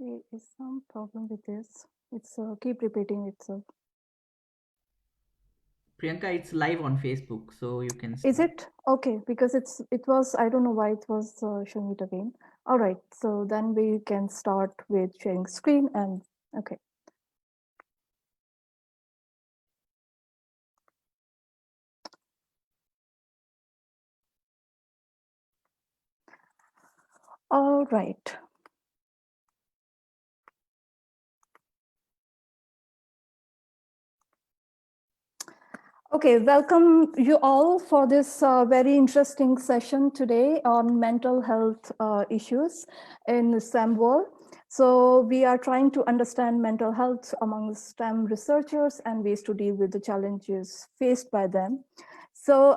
There is some problem with this. It's keep repeating itself. Priyanka, it's live on Facebook, so you can Is start. it okay? Because it was, I don't know why it was showing it again. All right, so then we can start with sharing screen and okay. All right. Okay, welcome you all for this very interesting session today on mental health issues in STEM world. So we are trying to understand mental health among STEM researchers and ways to deal with the challenges faced by them. So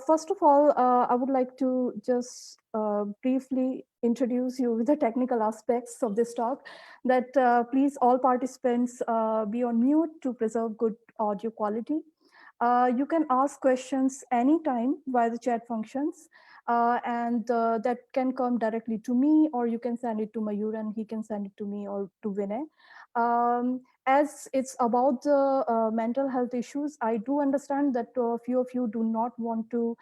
first of all, I would like to just briefly introduce you with the technical aspects of this talk, that please all participants be on mute to preserve good audio quality. You can ask questions anytime via the chat functions, and that can come directly to me, or you can send it to Mayur and he can send it to me or to Vinay. As it's about the mental health issues, I do understand that a few of you do not want to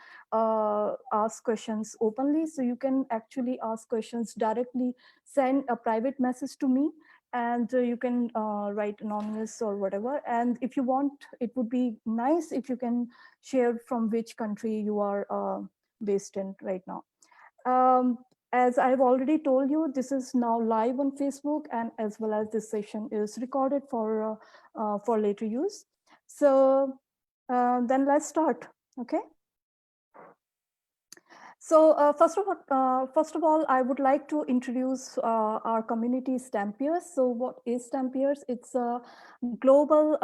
ask questions openly, so you can actually ask questions directly, send a private message to me, and you can write anonymous or whatever. And if you want, it would be nice if you can share from which country you are based in right now. um, as I've already told you, this is now live on Facebook, and as well as this session is recorded for later use. So then let's start. Okay. So first of all, I would like to introduce our community Stampiers. So what is Stampiers? It's a global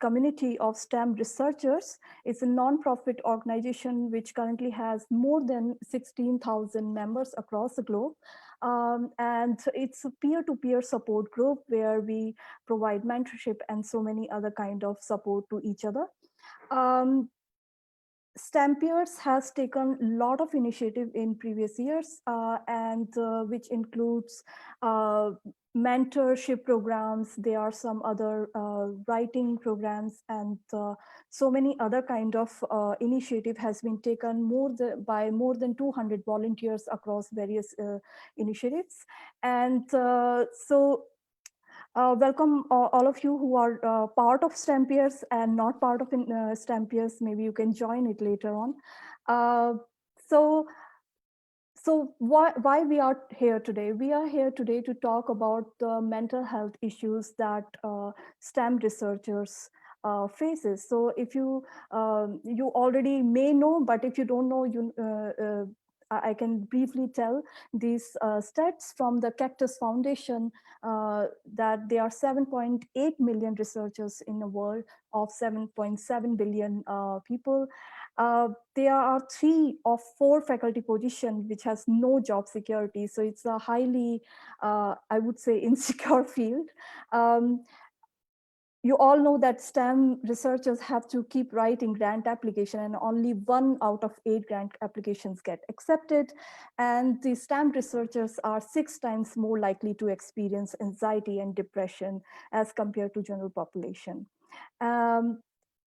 community of STEM researchers. It's a non-profit organization which currently has more than 16,000 members across the globe. And it's a peer-to-peer support group where we provide mentorship and so many other kind of support to each other. Um, Stampiers has taken a lot of initiative in previous years, and which includes uh, mentorship programs. There are some other writing programs, and so many other kind of initiative has been taken by more than 200 volunteers across various initiatives. And so welcome all of you who are part of Stampiers and not part of Stampiers. Maybe you can join it later on. Uh, so, so why we are here today? We are here today to talk about the mental health issues that STEM researchers faces. So if you you already may know, but if you don't know, I can briefly tell these stats from the Cactus Foundation, that there are 7.8 million researchers in a world of 7.7 billion people. There are 3 or 4 faculty positions which has no job security. So it's a highly, I would say, insecure field. Um, you all know that STEM researchers have to keep writing grant application, and only 1 out of 8 grant applications get accepted. And the STEM researchers are 6 times more likely to experience anxiety and depression as compared to general population. Um,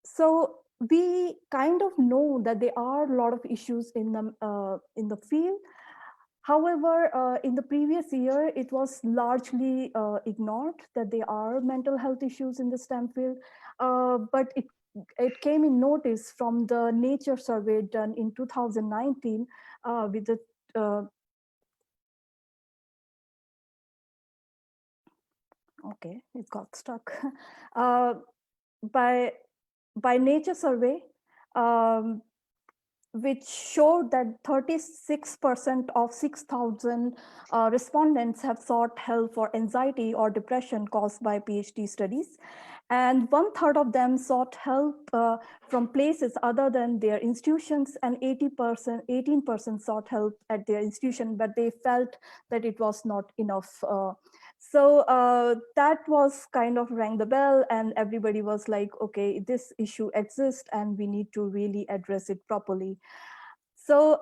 so we kind of know that there are a lot of issues in the field. However, in the previous year, it was largely ignored that there are mental health issues in the STEM field, but it came in notice from the Nature survey done in 2019 with the okay, it got stuck. uh, by Nature survey, um, which showed that 36% of 6,000 respondents have sought help for anxiety or depression caused by PhD studies. And 1/3 of them sought help from places other than their institutions, and 18% sought help at their institution, but they felt that it was not enough. So that was kind of rang the bell, and everybody was like, okay, this issue exists and we need to really address it properly. So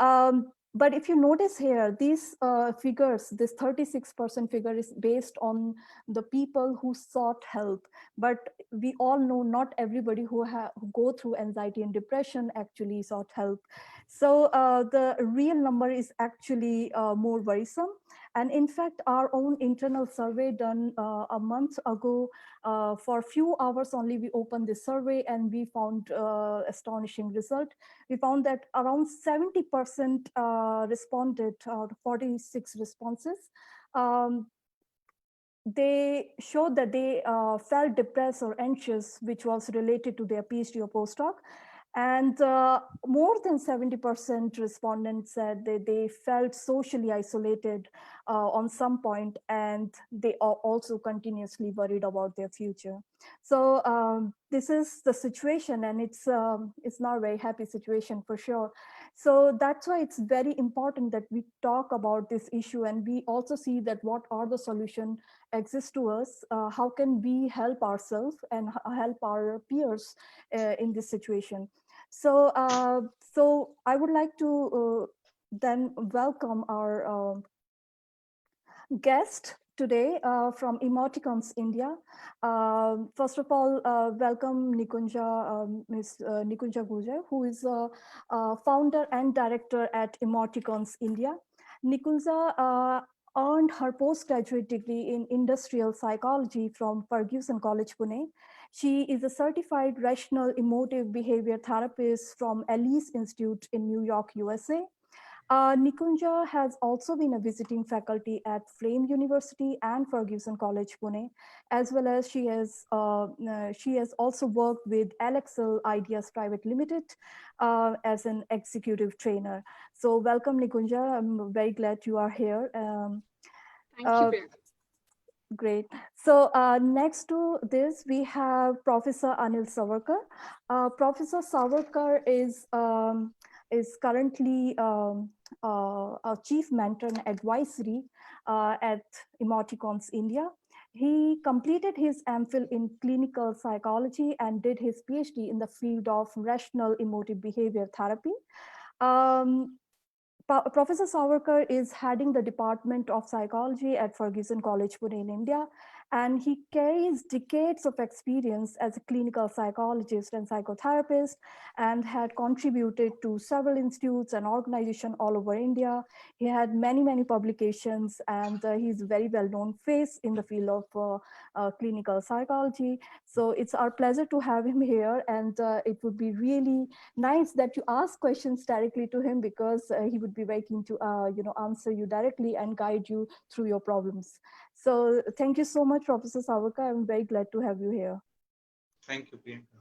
But if you notice here, these figures, this 36% figure is based on the people who sought help. But we all know not everybody who go through anxiety and depression actually sought help. So the real number is actually more worrisome. And in fact, our own internal survey done a month ago, for a few hours only, we opened this survey and we found astonishing result. We found that around 70% responded, 46 responses. They showed that they felt depressed or anxious, which was related to their PhD or postdoc. And more than 70% respondents said that they felt socially isolated on some point, and they are also continuously worried about their future. So this is the situation, and it's not a very happy situation for sure. So that's why it's very important that we talk about this issue, and we also see that what are the solutions exist to us, how can we help ourselves and help our peers in this situation. So, so I would like to then welcome our guest today from Emoticons India. First of all, welcome Nikunja, Ms. Nikunja Gujar, who is a founder and director at Emoticons India. Nikunja earned her postgraduate degree in industrial psychology from Ferguson College, Pune. She is a certified rational emotive behavior therapist from Ellis Institute in New York, USA. Nikunja has also been a visiting faculty at Flame University and Ferguson College, Pune, as well as she has also worked with Alexel Ideas Private Limited as an executive trainer. So welcome, Nikunja. I'm very glad you are here. Thank you, Priyanka. Great. So next to this, we have Professor Anil Savarkar. Professor Savarkar is currently a chief mentor and advisory at Emoticons India. He completed his MPhil in clinical psychology and did his PhD in the field of rational emotive behavior therapy. Professor Savarkar is heading the Department of Psychology at Ferguson College, Pune in India, and he carries decades of experience as a clinical psychologist and psychotherapist, and had contributed to several institutes and organizations all over India. He had many publications, and he's a very well-known face in the field of clinical psychology. So it's our pleasure to have him here, and it would be really nice that you ask questions directly to him, because he would be very keen to answer you directly and guide you through your problems. So thank you so much, Professor Savarkar. I'm very glad to have you here. Thank you, Priyanka.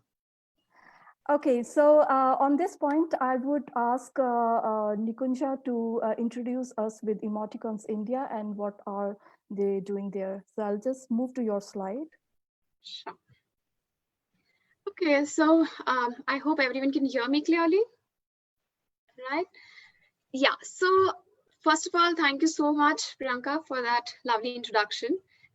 Okay, so on this point, I would ask Nikunja to introduce us with Emoticons India and what are they doing there. So I'll just move to your slide. Sure. Okay, so I hope everyone can hear me clearly, right? Yeah, so first of all, thank you so much, Priyanka, for that lovely introduction.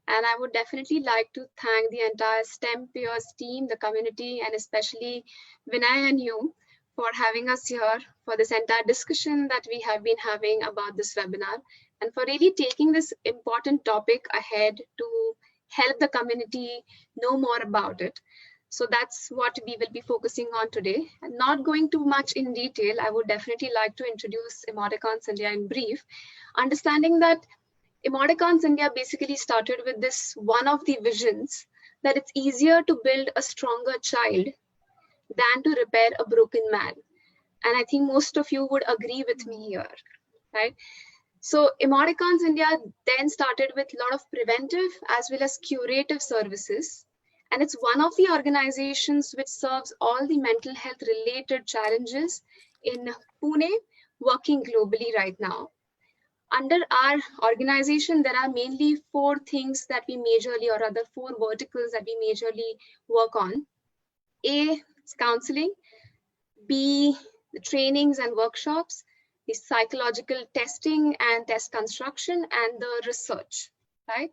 And I would definitely like to thank the entire STEM peers team, the community, and especially Vinay and you for having us here for this entire discussion that we have been having about this webinar, and for really taking this important topic ahead to help the community know more about it. So that's what we will be focusing on today. And not going too much in detail, I would definitely like to introduce Emoticons India in brief, understanding that Emoticons India basically started with this one of the visions that it's easier to build a stronger child than to repair a broken man. And I think most of you would agree with me here, right? So Emoticons India then started with a lot of preventive as well as curative services. And it's one of the organizations which serves all the mental health related challenges in Pune, working globally right now. Under our organization, there are mainly four things that we majorly, or rather four verticals that we majorly work on. A, is counseling. B, the trainings and workshops. The psychological testing and test construction, and the research, right?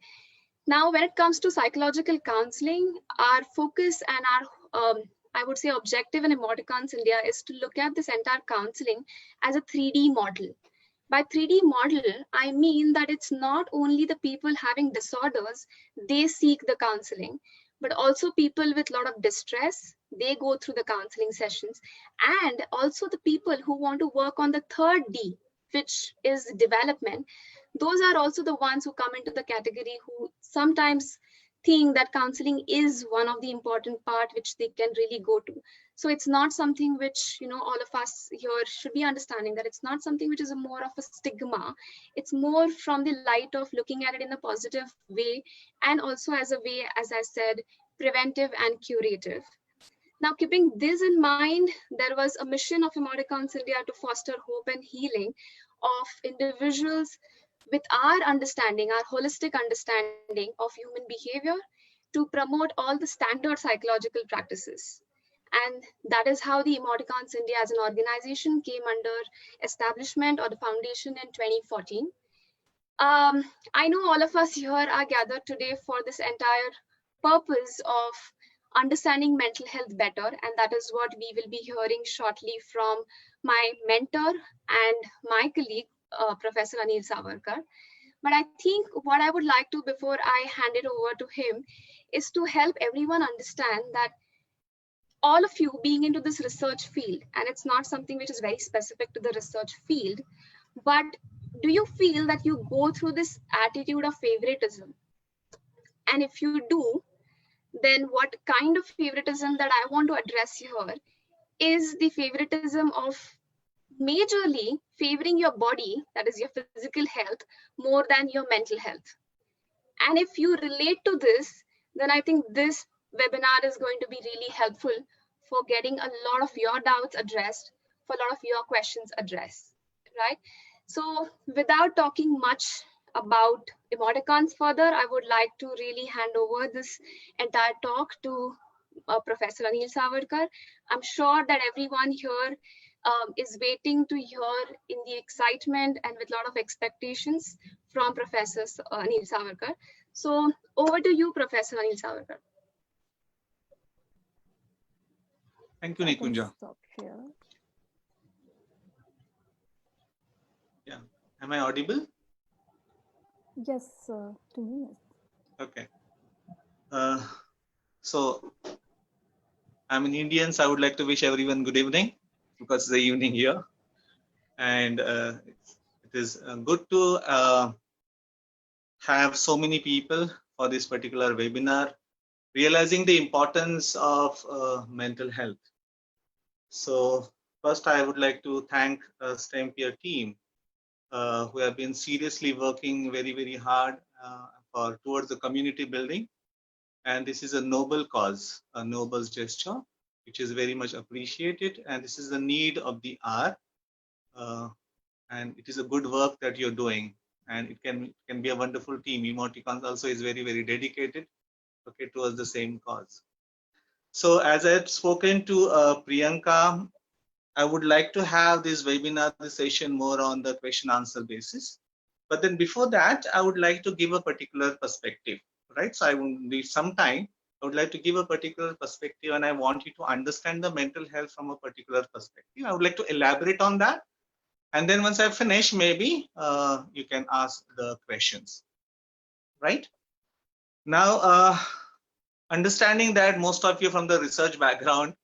Now, when it comes to psychological counseling, our focus and our, I would say, objective in Emoticons India is to look at this entire counseling as a 3D model, By 3D model, I mean that it's not only the people having disorders, they seek the counseling, but also people with a lot of distress, they go through the counseling sessions, and also the people who want to work on the third D, which is development. Those are also the ones who come into the category who sometimes think that counseling is one of the important part which they can really go to. So it's not something which, all of us here should be understanding, that it's not something which is a more of a stigma. It's more from the light of looking at it in a positive way, and also as a way, as I said, preventive and curative. Now, keeping this in mind, there was a mission of Emoticons India to foster hope and healing of individuals with our understanding, our holistic understanding of human behavior, to promote all the standard psychological practices. And that is how the Emoticons India as an organization came under establishment or the foundation in 2014. I know all of us here are gathered today for this entire purpose of understanding mental health better, and that is what we will be hearing shortly from my mentor and my colleague, Professor Anil Savarkar. But I think what I would like to, before I hand it over to him, is to help everyone understand that all of you being into this research field, and it's not something which is very specific to the research field, but do you feel that you go through this attitude of favoritism? And if you do, then what kind of favoritism that I want to address here is the favoritism of majorly favoring your body, that is your physical health, more than your mental health. And if you relate to this, then I think this webinar is going to be really helpful for getting a lot of your doubts addressed, for a lot of your questions addressed, right? So without talking much about emoticons further, I would like to really hand over this entire talk to Professor Anil Savarkar. I'm sure that everyone here is waiting to hear in the excitement and with a lot of expectations from Professor Anil Savarkar. So over to you, Professor Anil Savarkar. Thank you, I can Nikunja. stop here. Yeah. Am I audible? Yes, to me. Yes. Okay. So I'm an Indian, so I would like to wish everyone good evening, because it's the evening here. And it is good to have so many people for this particular webinar, realizing the importance of mental health. So first, I would like to thank STEMpeer team who have been seriously working very, very hard towards the community building. And this is a noble cause, a noble gesture, which is very much appreciated. And this is the need of the hour. And it is a good work that you're doing. And it can be a wonderful team. Emoticons also is very, very dedicated, okay, towards the same cause. So as I had spoken to Priyanka, I would like to have this webinar, this session more on the question answer basis. But then before that, I would like to give a particular perspective, right? So I will need some time. I would like to give a particular perspective, and I want you to understand the mental health from a particular perspective. I would like to elaborate on that. And then once I finish, maybe you can ask the questions, right? Now, understanding that most of you from the research background,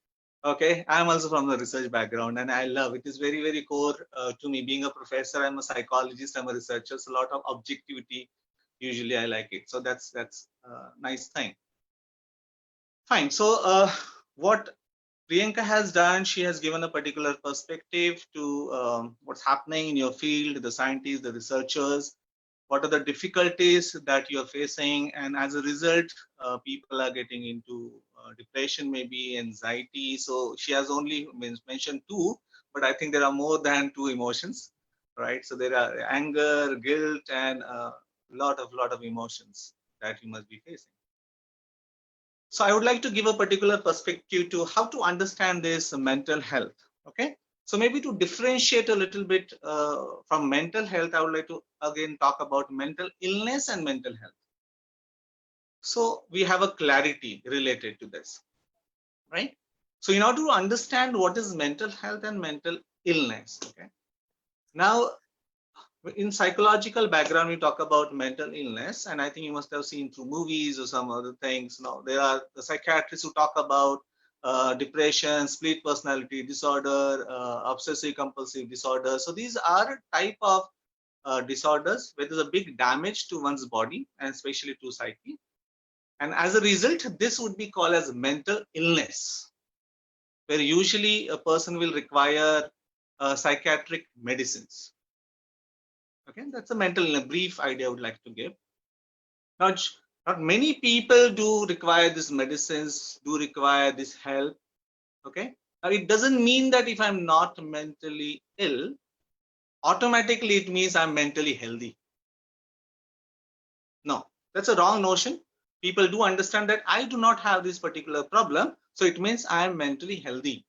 okay, I'm also from the research background, and I love it. It's very, very core to me. Being a professor, I'm a psychologist, I'm a researcher, so a lot of objectivity. Usually I like it. So that's a nice thing. Fine. So what Priyanka has done, she has given a particular perspective to what's happening in your field, the scientists, the researchers, what are the difficulties that you're facing, and as a result, people are getting into depression, maybe anxiety. So she has only mentioned two, but I think there are more than two emotions, right? So there are anger, guilt, and a lot of emotions that you must be facing. So I would like to give a particular perspective to how to understand this mental health, okay? So maybe to differentiate a little bit from mental health, I would like to again talk about mental illness and mental health. So we have a clarity related to this, right? So in order to understand what is mental health and mental illness, okay? Now, In psychological background, we talk about mental illness, and I think you must have seen through movies or some other things. Now, there are the psychiatrists who talk about depression, split personality disorder, obsessive compulsive disorder. So these are type of disorders where there's a big damage to one's body and especially to psyche. And as a result, this would be called as mental illness, where usually a person will require psychiatric medicines. Okay, that's a mental illness, brief idea I would like to give. Not many people do require these medicines, do require this help. Okay, now it doesn't mean that if I'm not mentally ill, automatically it means I'm mentally healthy. No, that's a wrong notion. People do understand that I do not have this particular problem, so it means I am mentally healthy.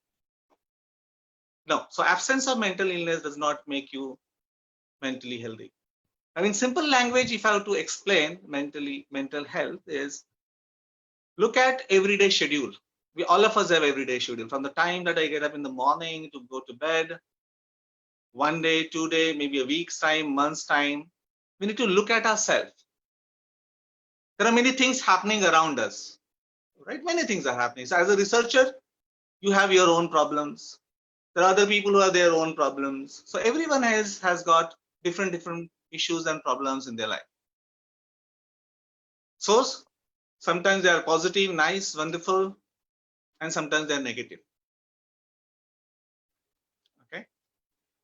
No, so absence of mental illness does not make you mentally healthy. I mean, simple language, if I have to explain mental health is, look at everyday schedule. We all of us have everyday schedule. From the time that I get up in the morning to go to bed, 1 day, 2 day, maybe a week's time, month's time, we need to look at ourselves. There are many things happening around us, right? Many things are happening. So as a researcher, you have your own problems. There are other people who have their own problems. So everyone has got different issues and problems in their life. So sometimes they are positive, nice, wonderful, and sometimes they are negative. Okay.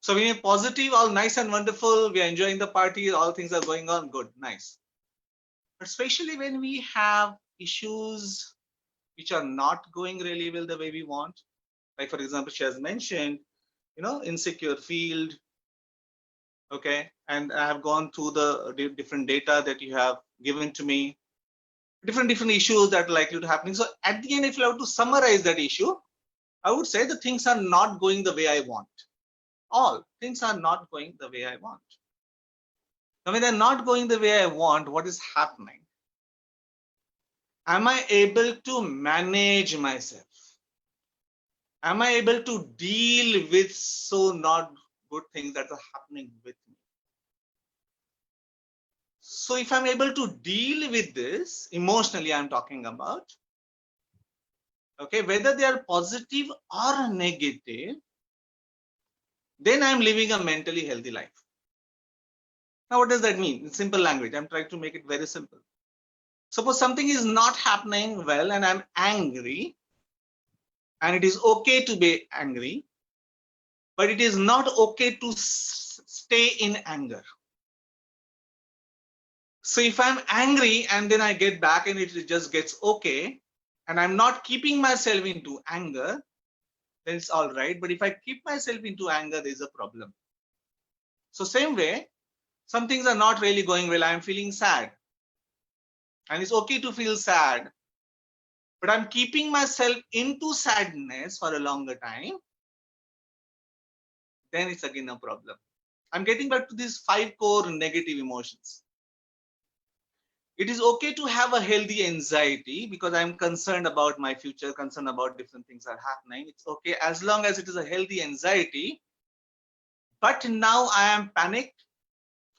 So when you're positive, all nice and wonderful, we are enjoying the party, all things are going on, good, nice. But especially when we have issues which are not going really well the way we want, like for example, she has mentioned, insecure field. Okay, and I have gone through the different data that you have given to me, different issues that are likely to happen. So at the end, if you have to summarize that issue, I would say the things are not going the way I want. All things are not going the way I want. Now, when they're not going the way I want, what is happening? Am I able to manage myself? Am I able to deal with so not good things that are happening with me? So if I'm able to deal with this emotionally, I'm talking about, okay, whether they are positive or negative, then I'm living a mentally healthy life. Now, what does that mean? In simple language, I'm trying to make it very simple. Suppose something is not happening well and I'm angry, and it is okay to be angry, but it is not okay to stay in anger. So if I'm angry and then I get back and it just gets okay, and I'm not keeping myself into anger, then it's all right. But if I keep myself into anger, there's a problem. So same way, some things are not really going well. I'm feeling sad. And it's okay to feel sad. But I'm keeping myself into sadness for a longer time, then it's again a problem. I'm getting back to these 5 core negative emotions. It is okay to have a healthy anxiety because I'm concerned about my future, concerned about different things that are happening. It's okay as long as it is a healthy anxiety. But now I am panicked.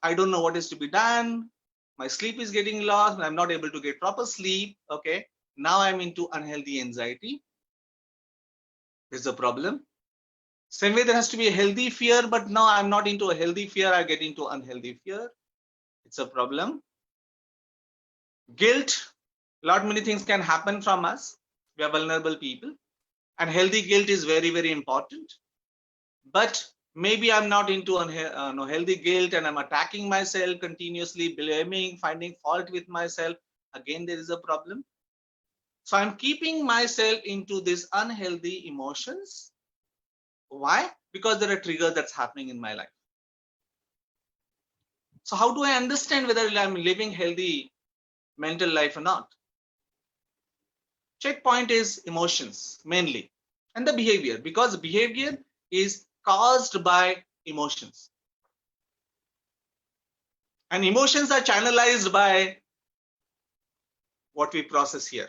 I don't know what is to be done. My sleep is getting lost. I'm not able to get proper sleep. Okay. Now I'm into unhealthy anxiety. There's a problem. Same way there has to be a healthy fear, but now I'm not into a healthy fear. I get into unhealthy fear. It's a problem. Guilt. Many things can happen from us. We are vulnerable people. And healthy guilt is very, very important. But maybe I'm not into healthy guilt and I'm attacking myself continuously, blaming, finding fault with myself. Again, there is a problem. So I'm keeping myself into these unhealthy emotions. Why? Because there are triggers that's happening in my life. So how do I understand whether I'm living healthy mental life or not? Checkpoint is emotions mainly, and the behavior, because behavior is caused by emotions. And emotions are channelized by what we process here.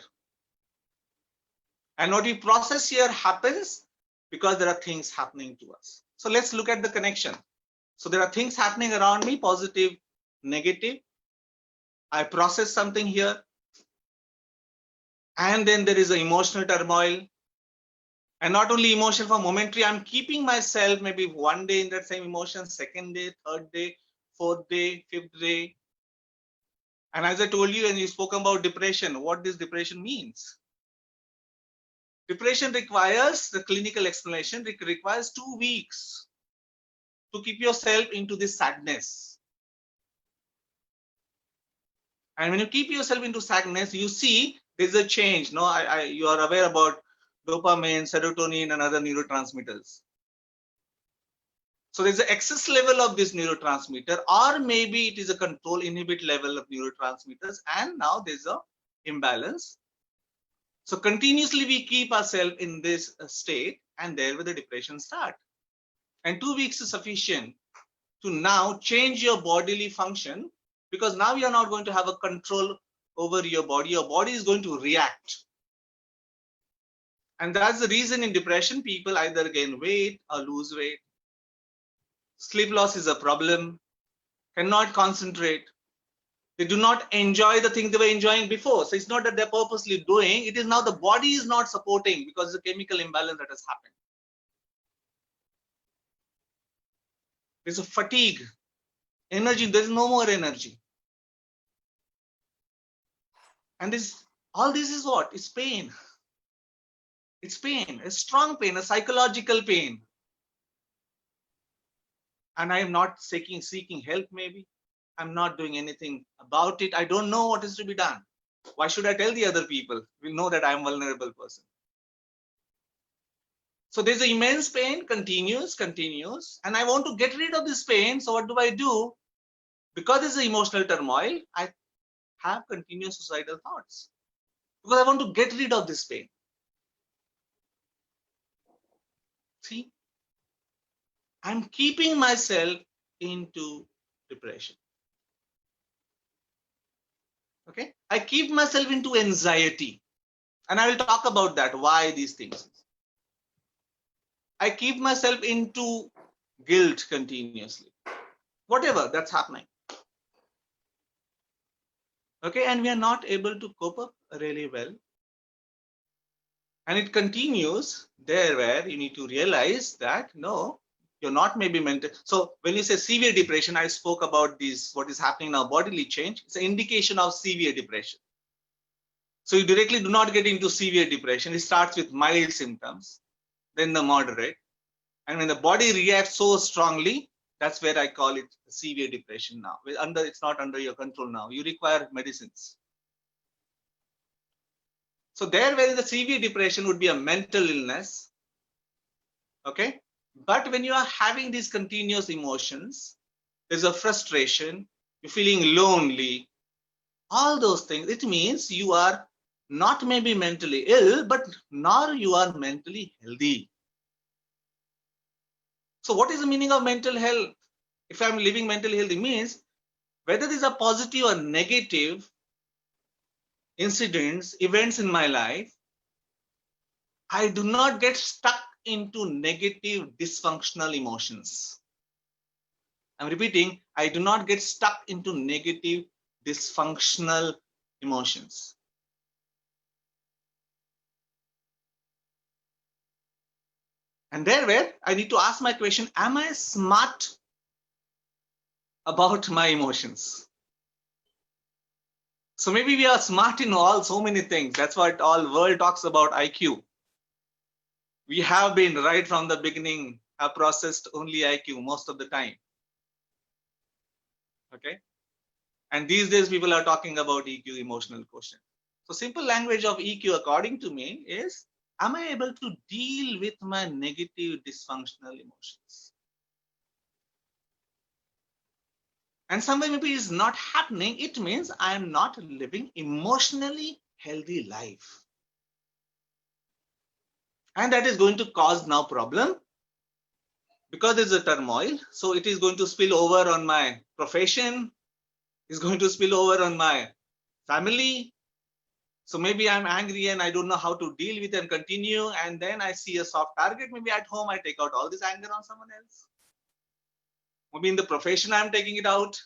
And what we process here happens because there are things happening to us. So let's look at the connection. So there are things happening around me, positive, negative. I process something here. And then there is an emotional turmoil. And not only emotional for momentary, I'm keeping myself maybe one day in that same emotion, second day, third day, fourth day, fifth day. And as I told you, and you spoke about depression, what this depression means. Depression requires, the clinical explanation, it requires 2 weeks to keep yourself into this sadness. And when you keep yourself into sadness, you see there's a change. No, you are aware about dopamine, serotonin, and other neurotransmitters. So there's an excess level of this neurotransmitter, or maybe it is a control inhibit level of neurotransmitters, and now there's a imbalance. So continuously we keep ourselves in this state, and there where the depression starts. And 2 weeks is sufficient to now change your bodily function, because now you are not going to have a control over your body. Your body is going to react. And that's the reason in depression, people either gain weight or lose weight. Sleep loss is a problem, cannot concentrate. They do not enjoy the thing they were enjoying before. So it's not that they're purposely doing, it is now the body is not supporting because of the chemical imbalance that has happened. There's a fatigue, energy, there's no more energy. And all this is what? It's pain. It's pain, a strong pain, a psychological pain. And I am not seeking help maybe. I'm not doing anything about it. I don't know what is to be done. Why should I tell the other people? We know that I'm a vulnerable person. So there's an immense pain, continues. And I want to get rid of this pain. So what do? Because there's an emotional turmoil, I have continuous suicidal thoughts. Because I want to get rid of this pain. See? I'm keeping myself into depression. Okay, I keep myself into anxiety, and I will talk about that, why these things. I keep myself into guilt continuously, whatever that's happening. Okay, and we are not able to cope up really well. And it continues there where you need to realize that, no, you're not maybe mental. So when you say severe depression, I spoke about this, what is happening now, bodily change. It's an indication of severe depression. So you directly do not get into severe depression. It starts with mild symptoms, then the moderate. And when the body reacts so strongly, that's where I call it severe depression now. It's not under your control now. You require medicines. So there where the severe depression would be a mental illness. Okay. But when you are having these continuous emotions, there's a frustration, you're feeling lonely, all those things, it means you are not maybe mentally ill, but nor you are mentally healthy. So what is the meaning of mental health? If I'm living mentally healthy, means whether these are positive or negative incidents, events in my life, I do not get stuck into negative dysfunctional emotions. I'm repeating, I do not get stuck into negative dysfunctional emotions. And there where I need to ask my question, am I smart about my emotions? So maybe we are smart in so many things. That's what all world talks about IQ. We have been right from the beginning, have processed only IQ most of the time. Okay. And these days people are talking about EQ, emotional quotient. So simple language of EQ according to me is, am I able to deal with my negative dysfunctional emotions? And somewhere maybe is not happening. It means I am not living emotionally healthy life. And that is going to cause now problem because there's a turmoil. So it is going to spill over on my profession. It's going to spill over on my family. So maybe I'm angry and I don't know how to deal with and continue. And then I see a soft target. Maybe at home, I take out all this anger on someone else. Maybe in the profession, I'm taking it out.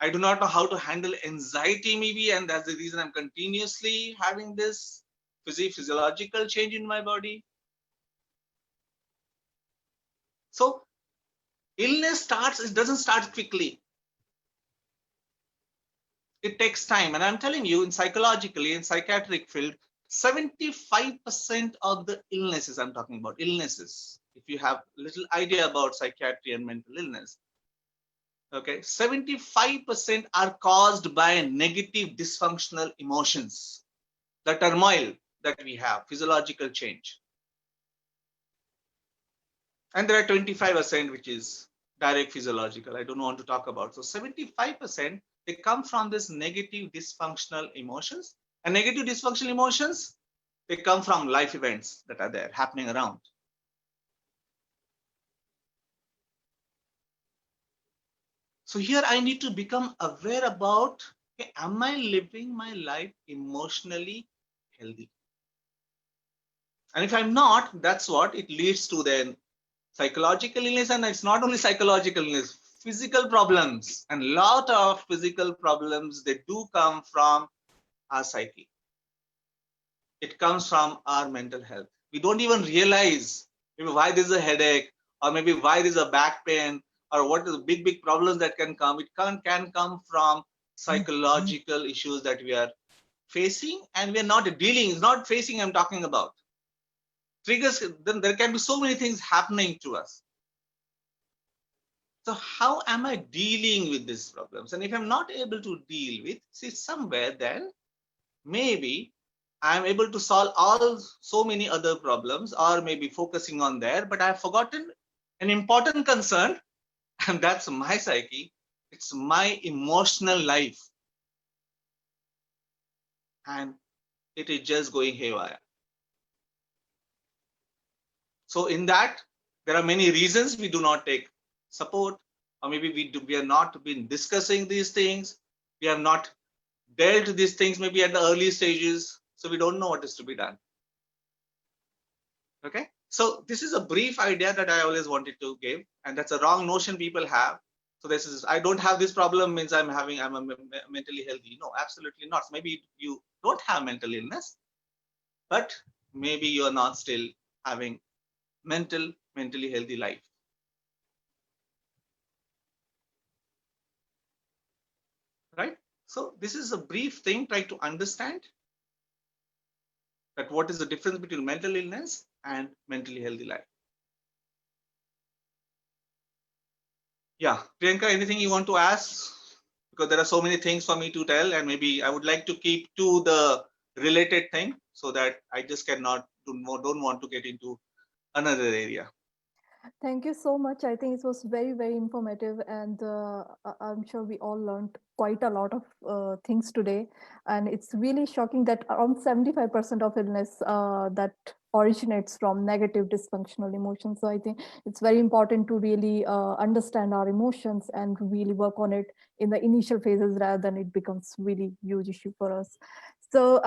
I do not know how to handle anxiety, maybe, and that's the reason I'm continuously having this physiological change in my body. So illness starts, it doesn't start quickly. It takes time. And I'm telling you, in psychologically, in psychiatric field, 75% of the illnesses I'm talking about, illnesses, if you have little idea about psychiatry and mental illness, okay, 75% are caused by negative dysfunctional emotions, the turmoil that we have, physiological change. And there are 25% which is direct physiological, I don't want to talk about. So 75%, they come from this negative dysfunctional emotions. And negative dysfunctional emotions, they come from life events that are there happening around. So here I need to become aware about, okay, am I living my life emotionally healthy? And if I'm not, that's what it leads to then psychological illness. And it's not only psychological illness, physical problems, and a lot of physical problems, they do come from our psyche. It comes from our mental health. We don't even realize maybe why there's a headache, or maybe why there's a back pain, or what is the big problems that can come. It can come from psychological issues that we are facing, and we're not dealing. It's not facing I'm talking about. Triggers, then there can be so many things happening to us. So how am I dealing with these problems? And if I'm not able to deal with, see, somewhere then maybe I'm able to solve so many other problems, or maybe focusing on there, but I've forgotten an important concern, and that's my psyche. It's my emotional life. And it is just going haywire. So in that, there are many reasons we do not take support, or maybe we are not been discussing these things. We have not dealt with these things maybe at the early stages. So we don't know what is to be done. Okay. So this is a brief idea that I always wanted to give, and that's a wrong notion people have. So this is, I don't have this problem means I'm mentally healthy. No, absolutely not. Maybe you don't have mental illness, but maybe you're not still having mentally healthy life. Right? So this is a brief thing, try to understand that what is the difference between mental illness and mentally healthy life. Yeah, Priyanka, anything you want to ask? Because there are so many things for me to tell, and maybe I would like to keep to the related thing so that I just don't want to get into another area. Thank you so much. I think it was very, very informative, and I'm sure we all learned quite a lot of things today. And it's really shocking that around 75% of illness that originates from negative dysfunctional emotions. So I think it's very important to really understand our emotions and really work on it in the initial phases rather than it becomes really huge issue for us. So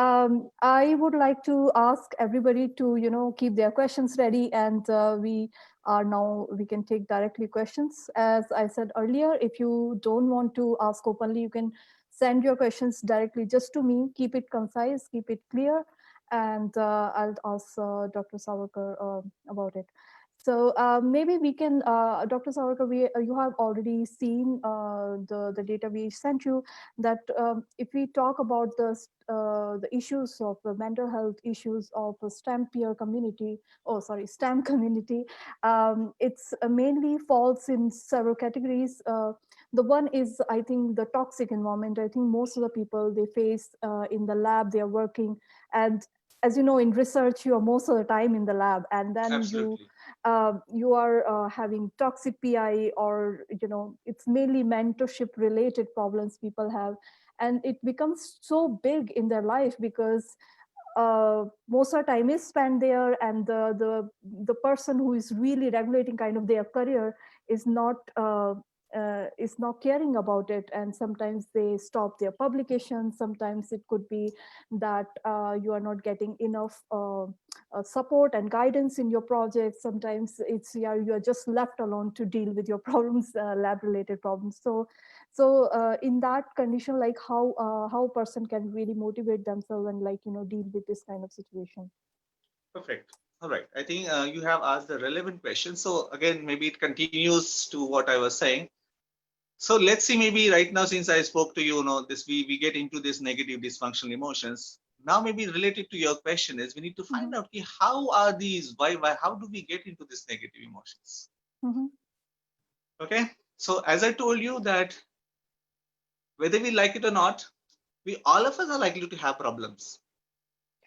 I would like to ask everybody to, keep their questions ready, and we can take directly questions. As I said earlier, if you don't want to ask openly, you can send your questions directly just to me. Keep it concise, keep it clear, and I'll ask Dr. Savarkar about it. So maybe we can, Dr. Savarkar, you have already seen the data we sent you, that if we talk about the issues of the mental health issues of the STEM peer community, STEM community, it's mainly falls in several categories. The one is, I think, the toxic environment. I think most of the people they face in the lab, they are working, and as you know, in research, you are most of the time in the lab, and then Absolutely. you are having toxic PI, or it's mainly mentorship related problems people have, and it becomes so big in their life because most of the time is spent there, and the person who is really regulating kind of their career is not is not caring about it, and sometimes they stop their publications. Sometimes it could be that you are not getting enough support and guidance in your project. Sometimes it's you are just left alone to deal with your problems, lab related problems. So in that condition, like how a person can really motivate themselves and like deal with this kind of situation. Perfect. All right. I think you have asked the relevant question. So again, maybe it continues to what I was saying. So let's see, maybe right now, since I spoke to you, this we get into this negative dysfunctional emotions. Now, maybe related to your question is we need to find out how are these, why, how do we get into this negative emotions? Okay. So as I told you that whether we like it or not, all of us are likely to have problems.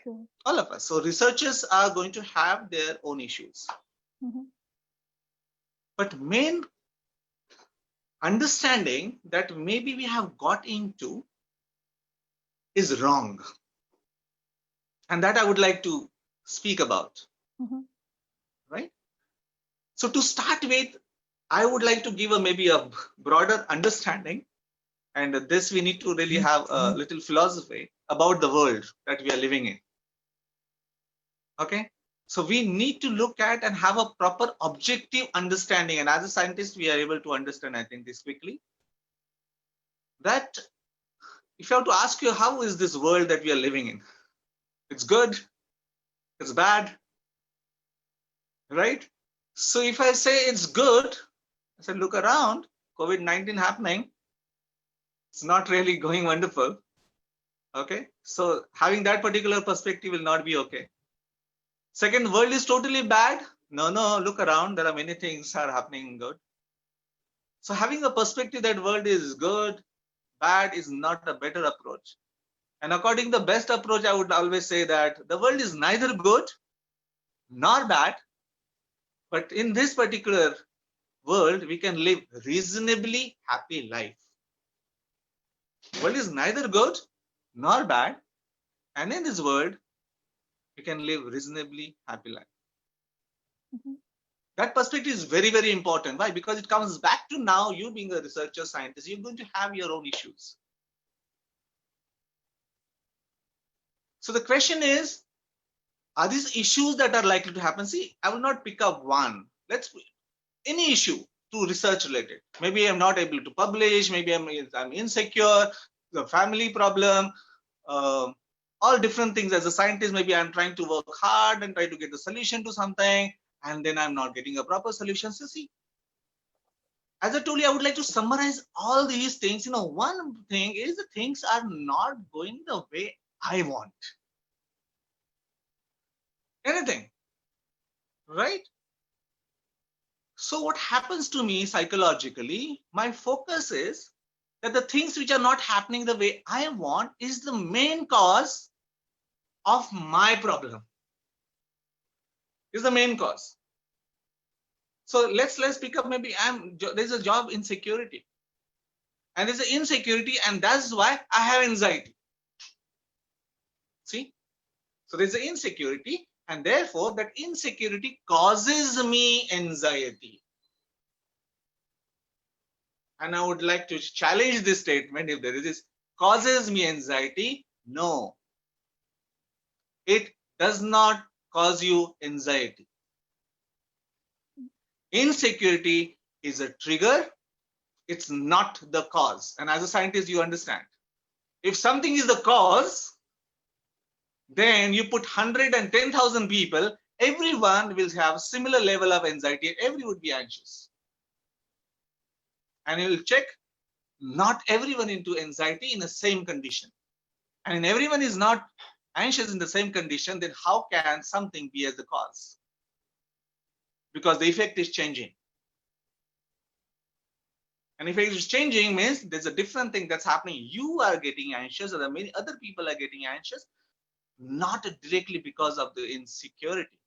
Sure. All of us. So researchers are going to have their own issues. But main understanding that maybe we have got into is wrong. And that I would like to speak about. Right? So to start with, I would like to give maybe a broader understanding. And this we need to really have a little philosophy about the world that we are living in. Okay? So we need to look at and have a proper objective understanding. And as a scientist, we are able to understand, I think, this quickly. That if you have to ask you, how is this world that we are living in? It's good, it's bad, right? So if I say it's good, I said, look around, COVID-19 happening, it's not really going wonderful. Okay, so having that particular perspective will not be okay. Second, world is totally bad. No, look around, there are many things are happening good. So having a perspective that world is good, bad is not a better approach. And according to the best approach, I would always say that the world is neither good nor bad, but in this particular world, we can live reasonably happy life. World is neither good nor bad, and in this world, we can live reasonably happy life. That perspective is very, very important. Why? Because it comes back to now, you being a researcher, scientist, you're going to have your own issues. So the question is, are these issues that are likely to happen? See, I will not pick up one. Any issue to research related. Maybe I'm not able to publish, maybe I'm insecure, the family problem, all different things. As a scientist, maybe I'm trying to work hard and try to get a solution to something, and then I'm not getting a proper solution. So see, as I told you, I would like to summarize all these things. One thing is the things are not going the way I want. Anything, right? So what happens to me psychologically, my focus is that the things which are not happening the way I want is the main cause of my problem. Is the main cause. So let's pick up, maybe there's a job insecurity. And there's an insecurity, and that's why I have anxiety. See? So there's an insecurity, and therefore that insecurity causes me anxiety. And I would like to challenge this statement. If there is this causes me anxiety, no, it does not cause you anxiety. Insecurity is a trigger. It's not the cause. And as a scientist, you understand. If something is the cause, then you put 110,000 people, everyone will have similar level of anxiety, and everyone would be anxious. And you will check, not everyone into anxiety in the same condition. And if everyone is not anxious in the same condition, then how can something be as the cause? Because the effect is changing. And if it is changing means there's a different thing that's happening. You are getting anxious, or many other people are getting anxious, not directly because of the insecurity.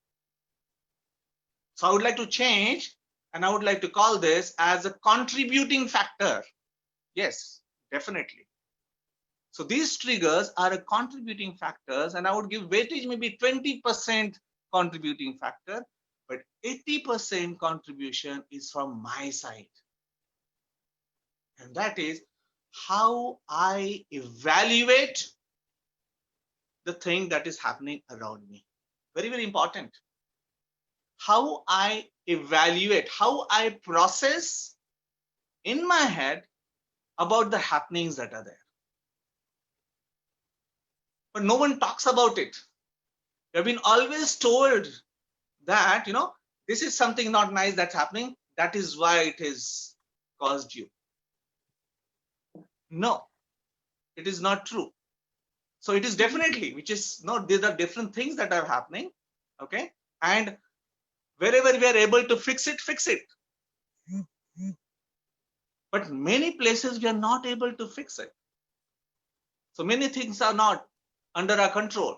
So I would like to change, and I would like to call this as a contributing factor. Yes, definitely. So these triggers are a contributing factors, and I would give weightage maybe 20% contributing factor, but 80% contribution is from my side. And that is how I evaluate the thing that is happening around me. Very, very important. How I evaluate, how I process in my head about the happenings that are there. But no one talks about it. You've been always told that, this is something not nice that's happening. That is why it has caused you. No, it is not true. So it is definitely, these are different things that are happening. Okay. And wherever we are able to fix it, fix it. But many places we are not able to fix it. So many things are not under our control.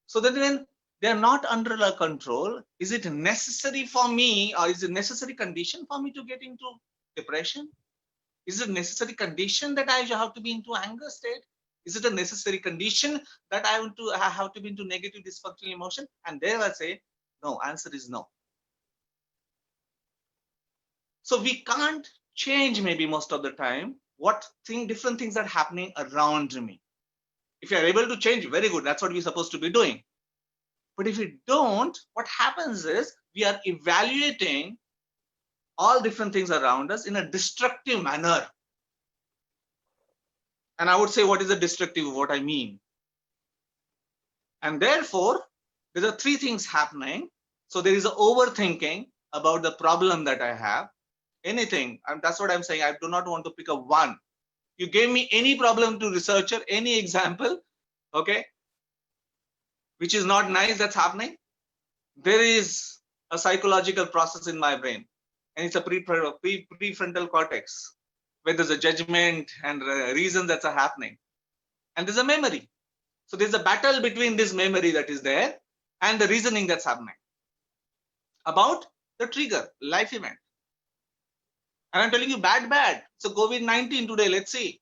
So then when they are not under our control, is it necessary for me, or is it necessary condition for me to get into depression? Is it a necessary condition that I have to be into anger state? Is it a necessary condition that I have to be into negative dysfunctional emotion? And there I say, no, answer is no. So we can't change maybe most of the time different things are happening around me. If you are able to change, very good. That's what we're supposed to be doing. But if we don't, what happens is we are evaluating all different things around us in a destructive manner. And I would say, what is the destructive? What I mean. And therefore, there are three things happening. So there is an overthinking about the problem that I have. Anything, and that's what I'm saying. I do not want to pick up one. You gave me any problem to researcher, any example, okay, which is not nice that's happening. There is a psychological process in my brain, and it's a prefrontal cortex, where there's a judgment and reason that's happening. And there's a memory. So there's a battle between this memory that is there and the reasoning that's happening about the trigger, life event. And I'm telling you, bad. So COVID-19 today, let's see.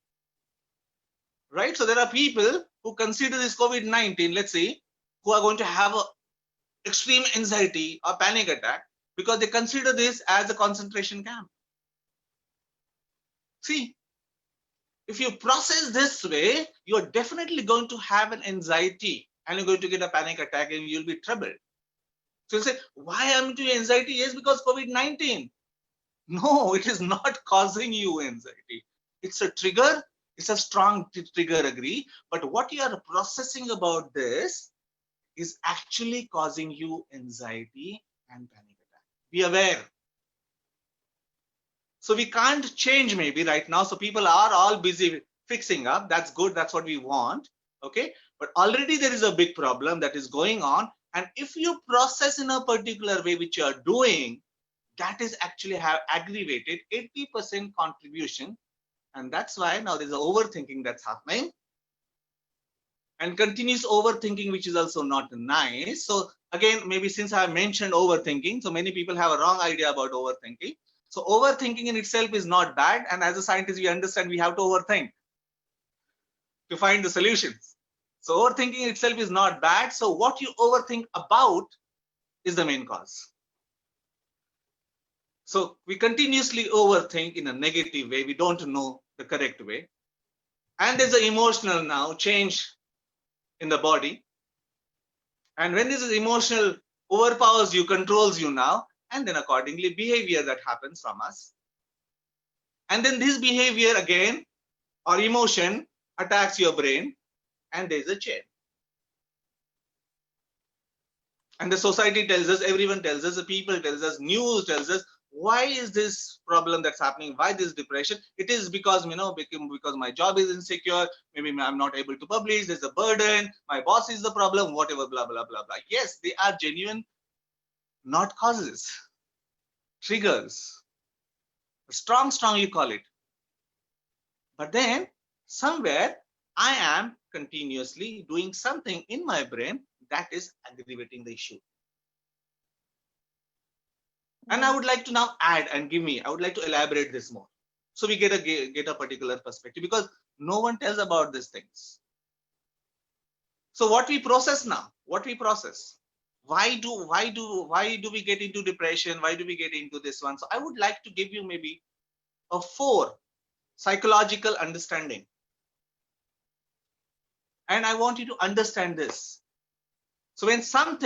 Right? So there are people who consider this COVID-19, let's see, who are going to have a extreme anxiety or panic attack because they consider this as a concentration camp. See, if you process this way, you're definitely going to have an anxiety and you're going to get a panic attack and you'll be troubled. So you say, why am I into anxiety? Yes, because COVID-19. No, it is not causing you anxiety. It's a trigger. It's a strong trigger, agree. But what you are processing about this is actually causing you anxiety and panic attack. Be aware. So we can't change maybe right now. So people are all busy fixing up. That's good. That's what we want. Okay. But already there is a big problem that is going on. And if you process in a particular way, which you are doing, that is actually have aggravated 80% contribution. And that's why now there's an overthinking that's happening. And continuous overthinking, which is also not nice. So again, maybe since I mentioned overthinking, so many people have a wrong idea about overthinking. So overthinking in itself is not bad. And as a scientist, we understand we have to overthink to find the solutions. So overthinking itself is not bad. So what you overthink about is the main cause. So we continuously overthink in a negative way. We don't know the correct way. And there's an emotional now change in the body. And when this is emotional overpowers you, controls you now, and then accordingly behavior that happens from us. And then this behavior again, or emotion, attacks your brain, and there's a chain. And the society tells us, everyone tells us, the people tells us, news tells us, why is this problem that's happening? Why this depression? It is because, because my job is insecure. Maybe I'm not able to publish. There's a burden. My boss is the problem, whatever, blah, blah, blah, blah. Yes, they are genuine, not causes, triggers. Strong, you call it. But then somewhere I am continuously doing something in my brain that is aggravating the issue. And I would like to now add and I would like to elaborate this more. So we get a particular perspective because no one tells about these things. So what we process now, why do we get into depression? Why do we get into this one? So I would like to give you maybe 4 psychological understanding. And I want you to understand this. So when some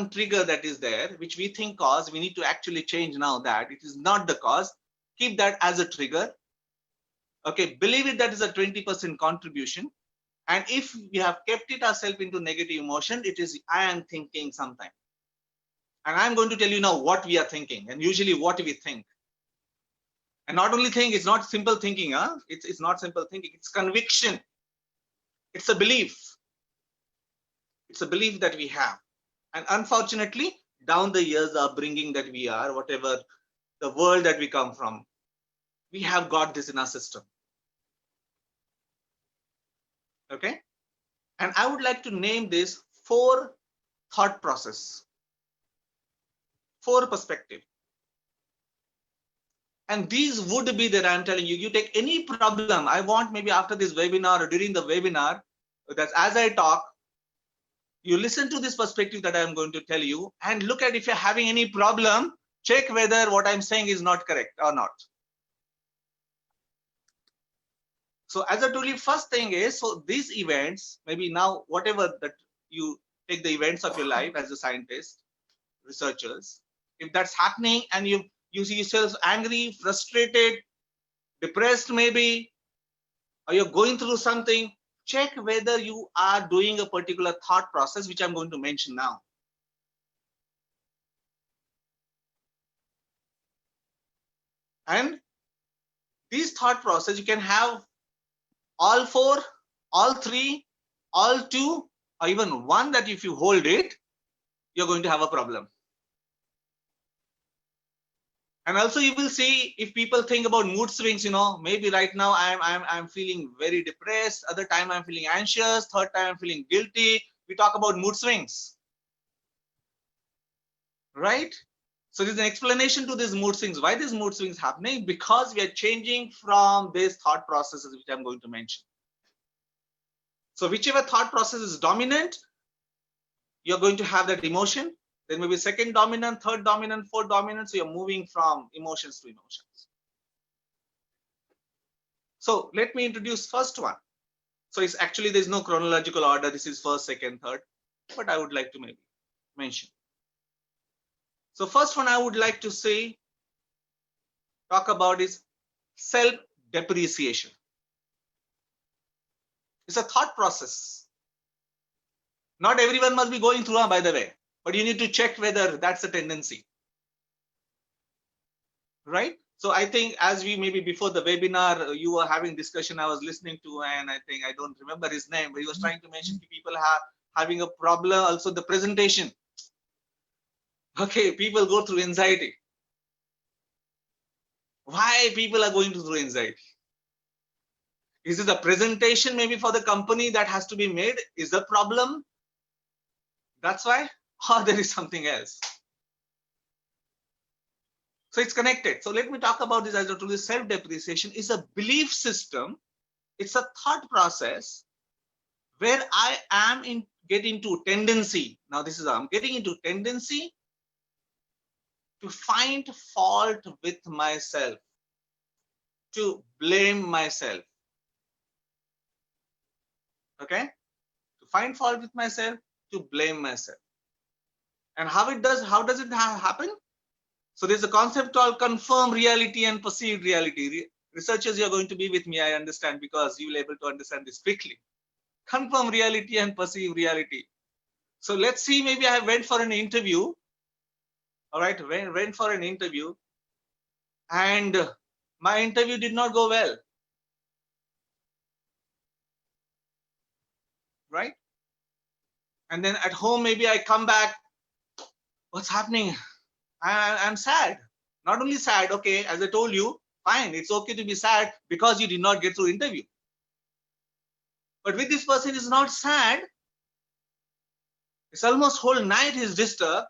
trigger that is there, which we think cause, we need to actually change now that it is not the cause. Keep that as a trigger. Okay, believe it, that is a 20% contribution. And if we have kept it ourselves into negative emotion, it is I am thinking sometime. And I'm going to tell you now what we are thinking and usually what we think. And not only think, it's not simple thinking, huh? It's not simple thinking, it's conviction. It's a belief. It's a belief that we have. And unfortunately, down the years, the upbringing that we are, whatever the world that we come from, we have got this in our system. Okay? And I would like to name this 4 thought process, 4 perspective. And these would be that I'm telling you, you take any problem. I want maybe after this webinar or during the webinar, that's as I talk, you listen to this perspective that I'm going to tell you and look at if you're having any problem, check whether what I'm saying is not correct or not. So as I told you, first thing is, so these events, maybe now, whatever that you take the events of your life as a scientist, researchers, if that's happening and you see yourself angry, frustrated, depressed maybe, or you're going through something, check whether you are doing a particular thought process, which I'm going to mention now. And these thought process, you can have all 4, all 3, all 2, or even 1 that if you hold it, you're going to have a problem. And also you will see if people think about mood swings, you know, maybe right now I'm feeling very depressed, other time I'm feeling anxious, third time I'm feeling guilty. We talk about mood swings, right? So there's an explanation to these mood swings. Why these mood swings happening? Because we are changing from these thought processes, which I'm going to mention. So whichever thought process is dominant, you're going to have that emotion. Then maybe second dominant, third dominant, fourth dominant. So you're moving from emotions to emotions. So let me introduce first one. So it's actually, there's no chronological order. This is first, second, third, but I would like to maybe mention. So first one I would like to say, talk about is self-depreciation. It's a thought process. Not everyone must be going through, by the way, but you need to check whether that's a tendency, right? So I think as we maybe before the webinar, you were having discussion I was listening to, and I think I don't remember his name, but he was trying to mention people having a problem also the presentation. Okay, people go through anxiety. Why people are going through anxiety? Is it the presentation maybe for the company that has to be made? Is the problem? That's why? Or there is something else? So it's connected. So let me talk about this. As I told you, self-depreciation is a belief system. It's a thought process where I am getting into tendency. Now this is, I'm getting into tendency to find fault with myself, to blame myself. Okay? To find fault with myself, to blame myself. And how does it happen? So there's a concept called confirmed reality and perceived reality. Researchers, you're going to be with me, I understand, because you will be able to understand this quickly. Confirmed reality and perceived reality. So let's see, maybe I went for an interview. All right, went for an interview, and my interview did not go well. Right? And then at home, maybe I come back. What's happening? I'm sad. Not only sad, okay, as I told you, fine, it's okay to be sad because you did not get through interview. But with this person is not sad. It's almost whole night he's disturbed.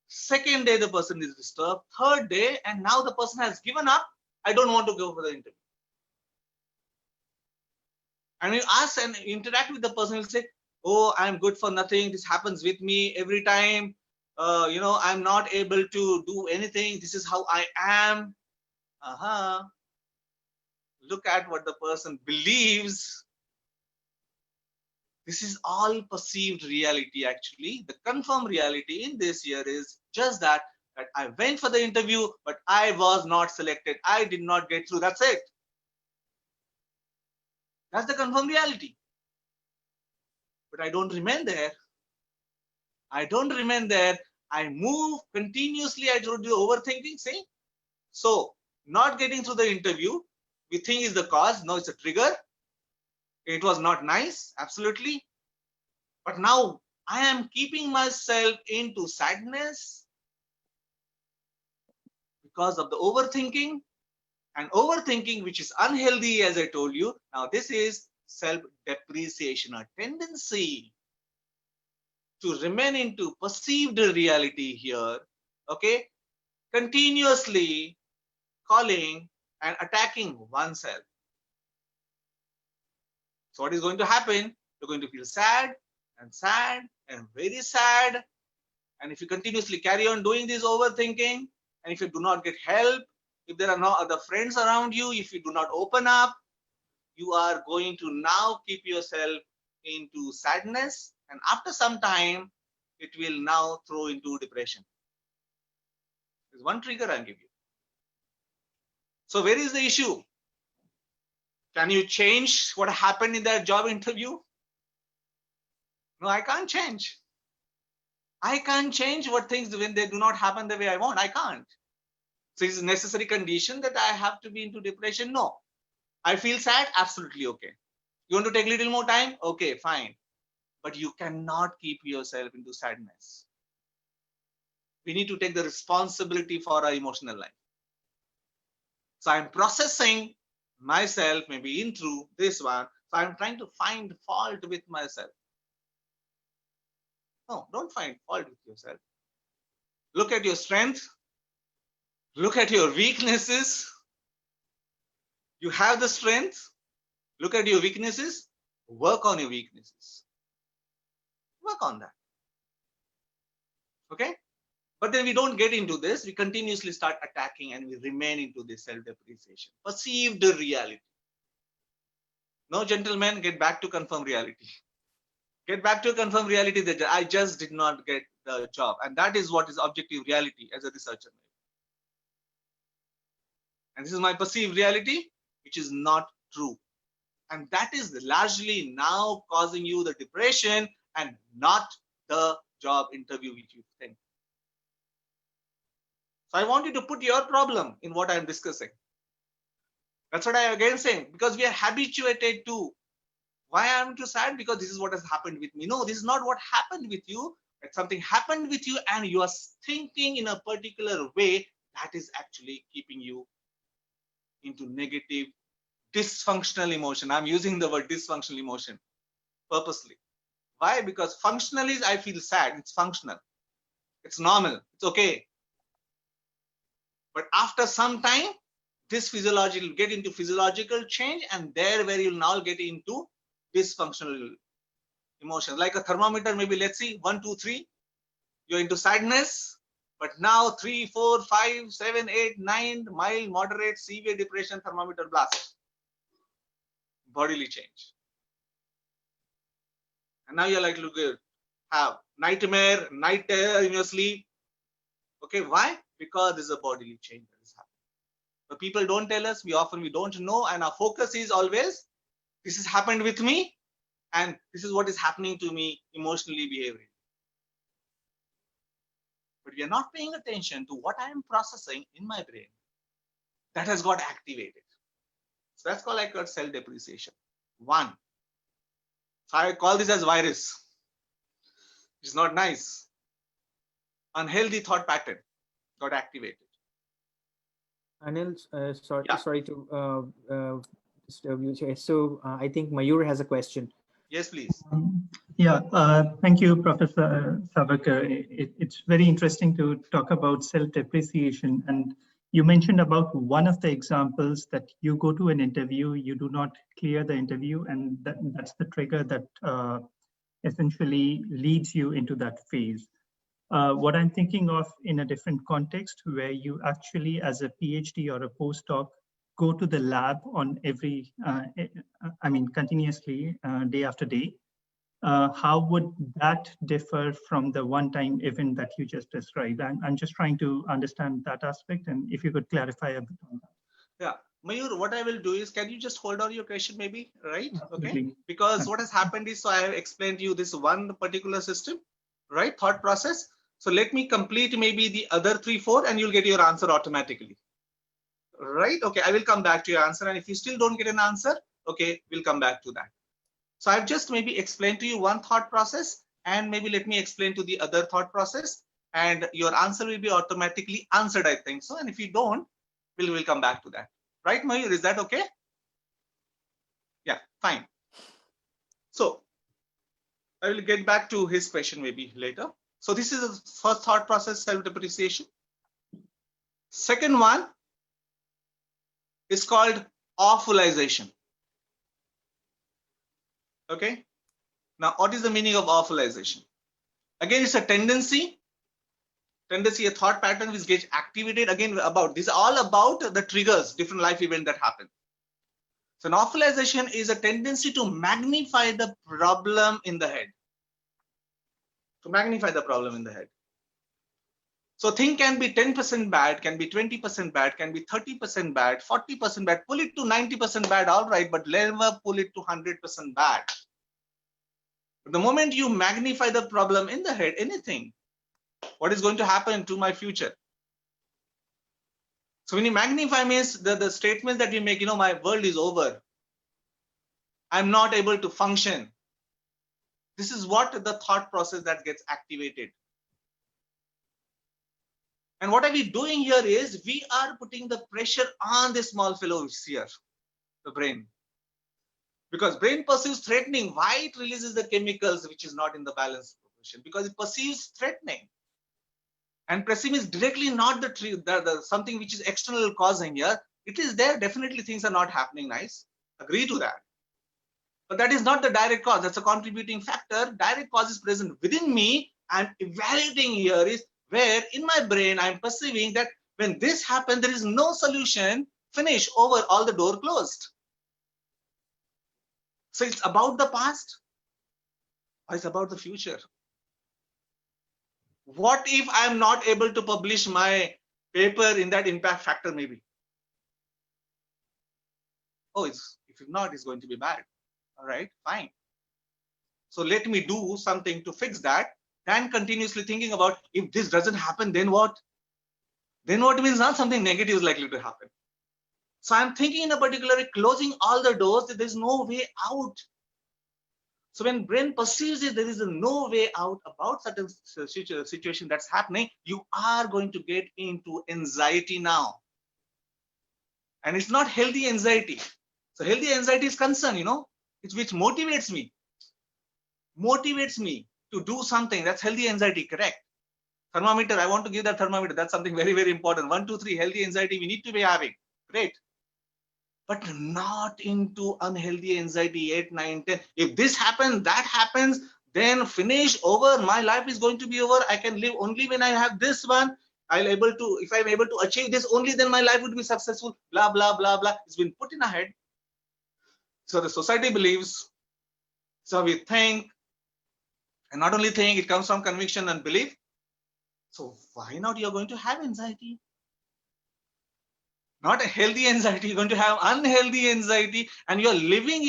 Second day the person is disturbed. Third day, and now the person has given up. I don't want to go for the interview. And you ask and interact with the person, will say, oh, I'm good for nothing. This happens with me every time. You know, I'm not able to do anything. This is how I am. look at what the person believes. This is all perceived reality actually. The confirmed reality in this year is just that I went for the interview, but I was not selected. I did not get through. That's it. That's the confirmed reality. But I don't remain there. I don't remain there. I move continuously. I told you overthinking, see? So not getting through the interview, we think is the cause. No, it's a trigger. It was not nice, absolutely. But now I am keeping myself into sadness because of the overthinking, and overthinking, which is unhealthy, as I told you. Now this is self-depreciation, a tendency to remain into perceived reality here, okay? Continuously calling and attacking oneself. So what is going to happen? You're going to feel sad and very sad. And if you continuously carry on doing this overthinking, and if you do not get help, if there are no other friends around you, if you do not open up, you are going to now keep yourself into sadness. And after some time, it will now throw into depression. There's one trigger I'll give you. So where is the issue? Can you change what happened in that job interview? No, I can't change. I can't change what things when they do not happen the way I want. I can't. So is it a necessary condition that I have to be into depression? No. I feel sad? Absolutely okay. You want to take a little more time? Okay, fine. But you cannot keep yourself into sadness. We need to take the responsibility for our emotional life. So I'm processing myself, maybe in through this one. So I'm trying to find fault with myself. No, don't find fault with yourself. Look at your strength. Look at your weaknesses. You have the strength. Look at your weaknesses. Work on your weaknesses. Work on that. Okay? But then we don't get into this. We continuously start attacking and we remain into this self-depreciation. Perceived reality. No, gentlemen, get back to confirmed reality. Get back to confirmed reality that I just did not get the job. And that is what is objective reality as a researcher. And this is my perceived reality, which is not true. And that is largely now causing you the depression and not the job interview which you think. So I want you to put your problem in what I'm discussing. That's what I am again saying, because we are habituated to. Why I'm too sad? Because this is what has happened with me. No, this is not what happened with you. If something happened with you and you are thinking in a particular way, that is actually keeping you into negative, dysfunctional emotion. I'm using the word dysfunctional emotion purposely. Why? Because functional is I feel sad. It's functional. It's normal. It's okay. But after some time, this physiological get into physiological change, and there where you'll now get into dysfunctional emotions. Like a thermometer, maybe let's see 1, 2, 3. You're into sadness, but now 3, 4, 5, 7, 8, 9, mild, moderate, severe depression, thermometer blast. Bodily change. And now you're like, look, have nightmare, night terror in your sleep. Okay, why? Because there's a bodily change that is happening. But people don't tell us, we don't know, and our focus is always, this has happened with me, and this is what is happening to me emotionally, behaviorally. But we are not paying attention to what I am processing in my brain that has got activated. So that's called like a self-depreciation. One. So I call this as virus. It's not nice. Unhealthy thought pattern got activated. Anil, sorry to disturb you. So I think Mayur has a question. Yes, please. Thank you, Professor Savarkar. It's very interesting to talk about self-depreciation. And you mentioned about one of the examples that you go to an interview, you do not clear the interview, and that's the trigger that essentially leads you into that phase. What I'm thinking of in a different context, where you actually, as a PhD or a postdoc, go to the lab on every, continuously, day after day, how would that differ from the one-time event that you just described? I'm just trying to understand that aspect, and if you could clarify a bit on that. Yeah, Mayur, what I will do is, can you just hold on your question maybe, right? Okay, Absolutely. because what has happened is, so I have explained to you this one particular system, right? Thought process. So let me complete maybe the other 3, 4, and you'll get your answer automatically. Right? Okay, I will come back to your answer. And if you still don't get an answer, okay, we'll come back to that. So I've just maybe explained to you one thought process, and maybe let me explain to the other thought process, and your answer will be automatically answered, I think so. And if you don't, we'll come back to that. Right, Mayur? Is that okay? Yeah, fine. So I will get back to his question maybe later. So this is the first thought process, self-depreciation. Second one is called awfulization. Okay. Now, what is the meaning of awfulization? Again, it's a tendency, a thought pattern which gets activated. Again, about this is all about the triggers, different life events that happen. So, an awfulization is a tendency to magnify the problem in the head. To magnify the problem in the head. So, thing can be 10% bad, can be 20% bad, can be 30% bad, 40% bad. Pull it to 90% bad, all right, but never pull it to 100% bad. The moment you magnify the problem in the head, anything, what is going to happen to my future? So when you magnify means the statement that you make, my world is over. I'm not able to function. This is what the thought process that gets activated. And what are we doing here is we are putting the pressure on this small fellow here, the brain. Because brain perceives threatening. Why it releases the chemicals which is not in the balanced proportion? Because it perceives threatening. And perceive is directly not the something which is external causing here. It is there. Definitely things are not happening nice. Agree to that. But that is not the direct cause. That's a contributing factor. Direct cause is present within me. I'm evaluating here is where in my brain I'm perceiving that when this happened, there is no solution. Finish, over, all the door closed. So it's about the past, or it's about the future. What if I'm not able to publish my paper in that impact factor maybe? Oh, if not, it's going to be bad. All right, fine. So let me do something to fix that. Then continuously thinking about if this doesn't happen, then what? Then what means not something negative is likely to happen. So I'm thinking in a particular way, closing all the doors, that there's no way out. So when brain perceives it, there is no way out about certain situation that's happening, you are going to get into anxiety now. And it's not healthy anxiety. So healthy anxiety is concern, it's which motivates me. Motivates me to do something. That's healthy anxiety, correct? Thermometer, I want to give that thermometer. That's something very, very important. 1, 2, 3, healthy anxiety we need to be having. Great. But not into unhealthy anxiety, 8, 9, 10. If this happens, that happens, then finish, over. My life is going to be over. I can live only when I have this one. If I'm able to achieve this, only then my life would be successful. Blah, blah, blah, blah. It's been put in our head. So the society believes. So we think, and not only think, it comes from conviction and belief. So why not you're going to have anxiety? Not a healthy anxiety, you're going to have unhealthy anxiety, and you're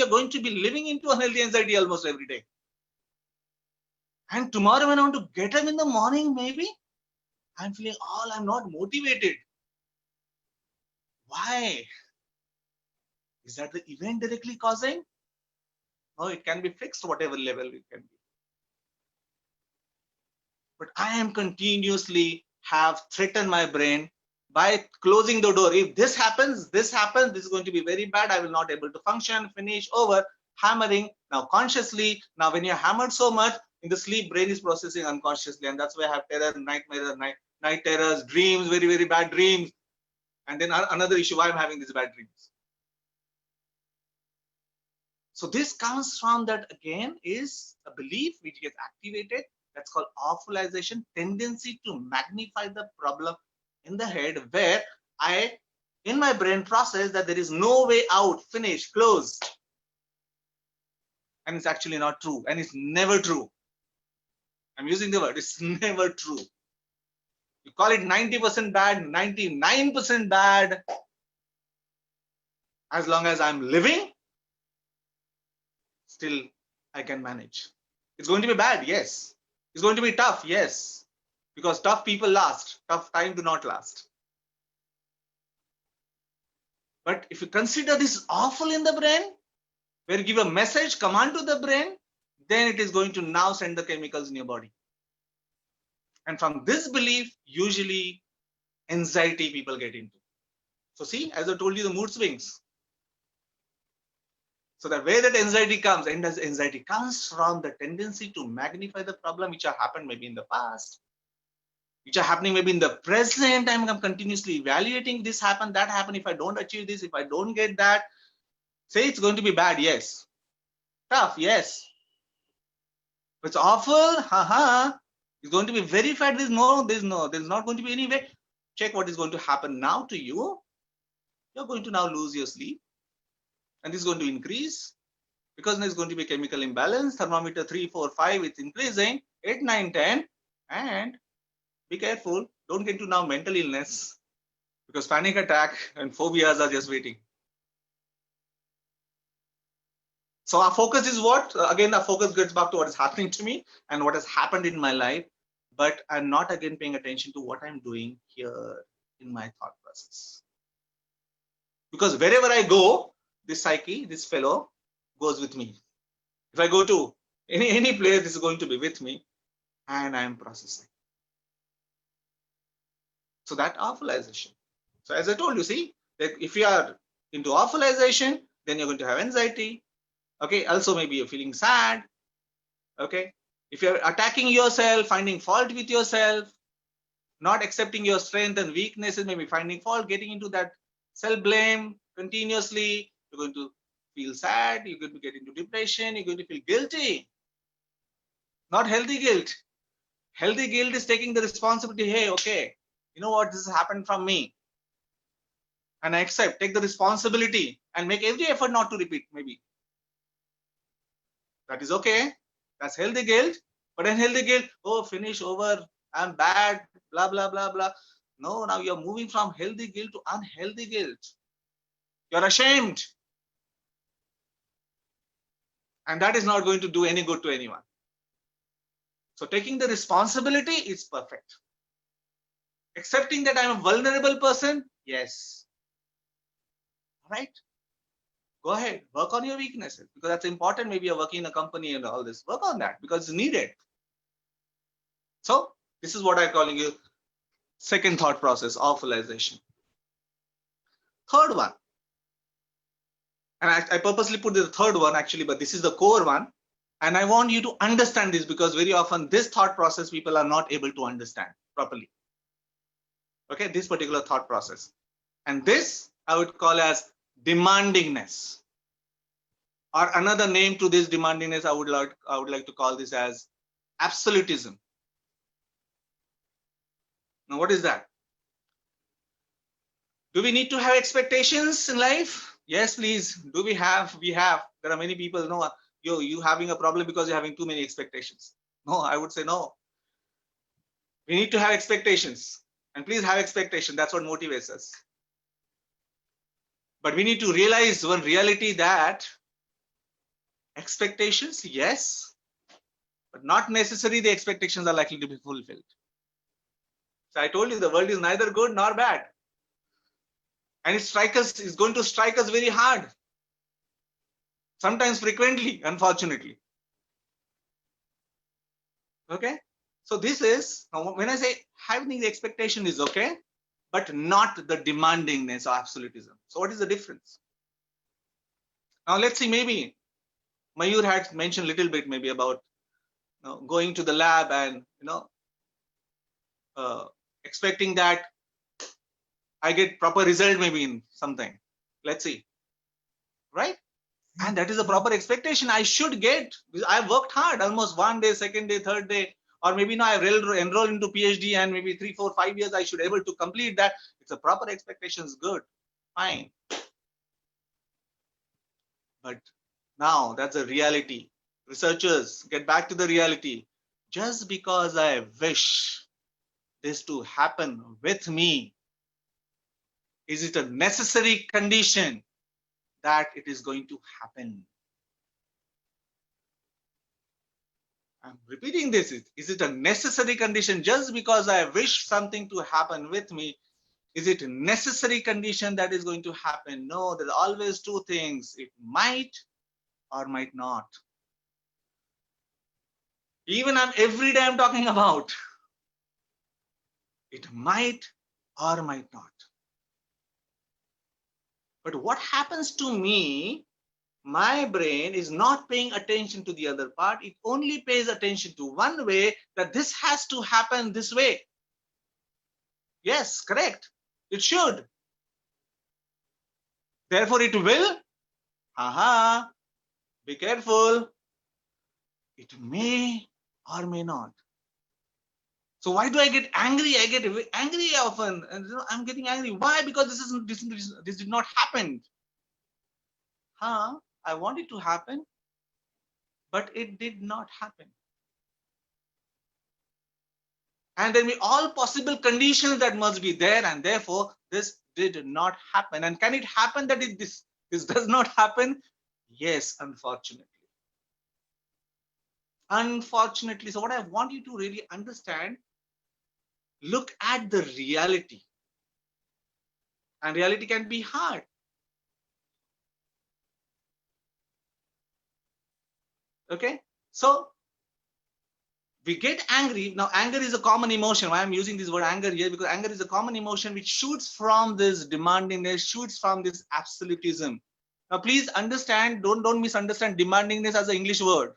going to be living into unhealthy anxiety almost every day. And tomorrow when I want to get up in the morning, maybe I'm feeling I'm not motivated. Why? Is that the event directly causing? No, it can be fixed whatever level it can be. But I am continuously have threatened my brain by closing the door. If this happens, this is going to be very bad. I will not able to function, finish, over, hammering. Now consciously, now when you're hammered so much, in the sleep, brain is processing unconsciously. And that's why I have terror, night terrors, dreams, very, very bad dreams. And then another issue, why I'm having these bad dreams. So this comes from that again is a belief which gets activated. That's called awfulization, tendency to magnify the problem in the head, where I in my brain process that there is no way out, finished, closed. And it's actually not true, and it's never true. I'm using the word, it's never true. You call it 90% bad, 99% bad. As long as I'm living, still I can manage. It's going to be bad, yes. It's going to be tough, yes. Because tough people last, tough time do not last. But if you consider this awful in the brain, where you give a message, command to the brain, then it is going to now send the chemicals in your body. And from this belief, usually anxiety people get into. So see, as I told you, the mood swings. So the way that anxiety comes, and as anxiety comes from the tendency to magnify the problem which have happened maybe in the past, which are happening maybe in the present. I'm continuously evaluating this happened, that happened. If I don't achieve this, if I don't get that, say it's going to be bad, yes. Tough, yes. It's awful, haha. It's going to be verified. There's not going to be any way. Check what is going to happen now to you. You're going to now lose your sleep. And this is going to increase because there's going to be chemical imbalance. Thermometer 3, 4, 5, it's increasing. 8, 9, 10. And be careful. Don't get to now mental illness because panic attack and phobias are just waiting. So our focus is what? Again, our focus gets back to what is happening to me and what has happened in my life. But I'm not again paying attention to what I'm doing here in my thought process. Because wherever I go, this psyche, this fellow goes with me. If I go to any place, this is going to be with me and I'm processing. So that awfulization. So as I told you, see, that if you are into awfulization, then you're going to have anxiety. Okay, also maybe you're feeling sad. Okay, if you're attacking yourself, finding fault with yourself, not accepting your strength and weaknesses, maybe finding fault, getting into that self-blame continuously, you're going to feel sad, you're going to get into depression, you're going to feel guilty. Not healthy guilt. Healthy guilt is taking the responsibility. Hey, okay, you know what, this has happened from me. And I accept, take the responsibility and make every effort not to repeat, maybe. That is okay. That's healthy guilt. But unhealthy guilt, oh, finish, over, I'm bad, blah, blah, blah, blah. No, now you're moving from healthy guilt to unhealthy guilt. You're ashamed. And that is not going to do any good to anyone. So taking the responsibility is perfect. Accepting that I'm a vulnerable person, yes. All right. Go ahead, work on your weaknesses because that's important. Maybe you're working in a company and all this. Work on that because it's needed. So this is what I'm calling you second thought process, awfulization. Third one. And I purposely put the third one actually, but this is the core one. And I want you to understand this because very often this thought process people are not able to understand properly. Okay, this particular thought process. And this I would call as demandingness. Or another name to this demandingness, I would like to call this as absolutism. Now, what is that? Do we need to have expectations in life? Yes, please. Do we have? We have. There are many people know you having a problem because you're having too many expectations. No, I would say no. We need to have expectations, and please have expectation. That's what motivates us. But we need to realize one reality that expectations, yes, but not necessarily the expectations are likely to be fulfilled. So I told you the world is neither good nor bad. And it's going to strike us very hard. Sometimes frequently, unfortunately. Okay. So this is, when I say having the expectation is okay, but not the demandingness or absolutism. So what is the difference? Now let's see, maybe Mayur had mentioned a little bit maybe about going to the lab and expecting that I get proper result maybe in something. Let's see. Right? And that is a proper expectation I should get. I've worked hard almost 1 day, 2nd day, 3rd day, or maybe now I enroll into PhD and maybe 3, 4, 5 years I should be able to complete that. It's a proper expectation is good. Fine. But now that's a reality. Researchers, get back to the reality. Just because I wish this to happen with me, is it a necessary condition that it is going to happen? I'm repeating this. Is it a necessary condition? Just because I wish something to happen with me, is it a necessary condition that is going to happen? No, there are always two things. It might or might not. Even every day I'm talking about. It might or might not. But what happens to me, my brain is not paying attention to the other part. It only pays attention to one way, that this has to happen this way. Yes, correct. It should. Therefore, it will. Aha. Be careful. It may or may not. So why do I get angry? I get angry often, and I'm getting angry. Why? Because this did not happen. I want it to happen, but it did not happen. And there will be all possible conditions that must be there, and therefore this did not happen. And can it happen that this does not happen? Yes, unfortunately. Unfortunately. So what I want you to really understand, look at the reality. And reality can be hard. Okay, so we get angry. Now, anger is a common emotion. Why I'm using this word anger here? Because anger is a common emotion which shoots from this demandingness, shoots from this absolutism. Now, please understand, don't misunderstand demandingness as an English word.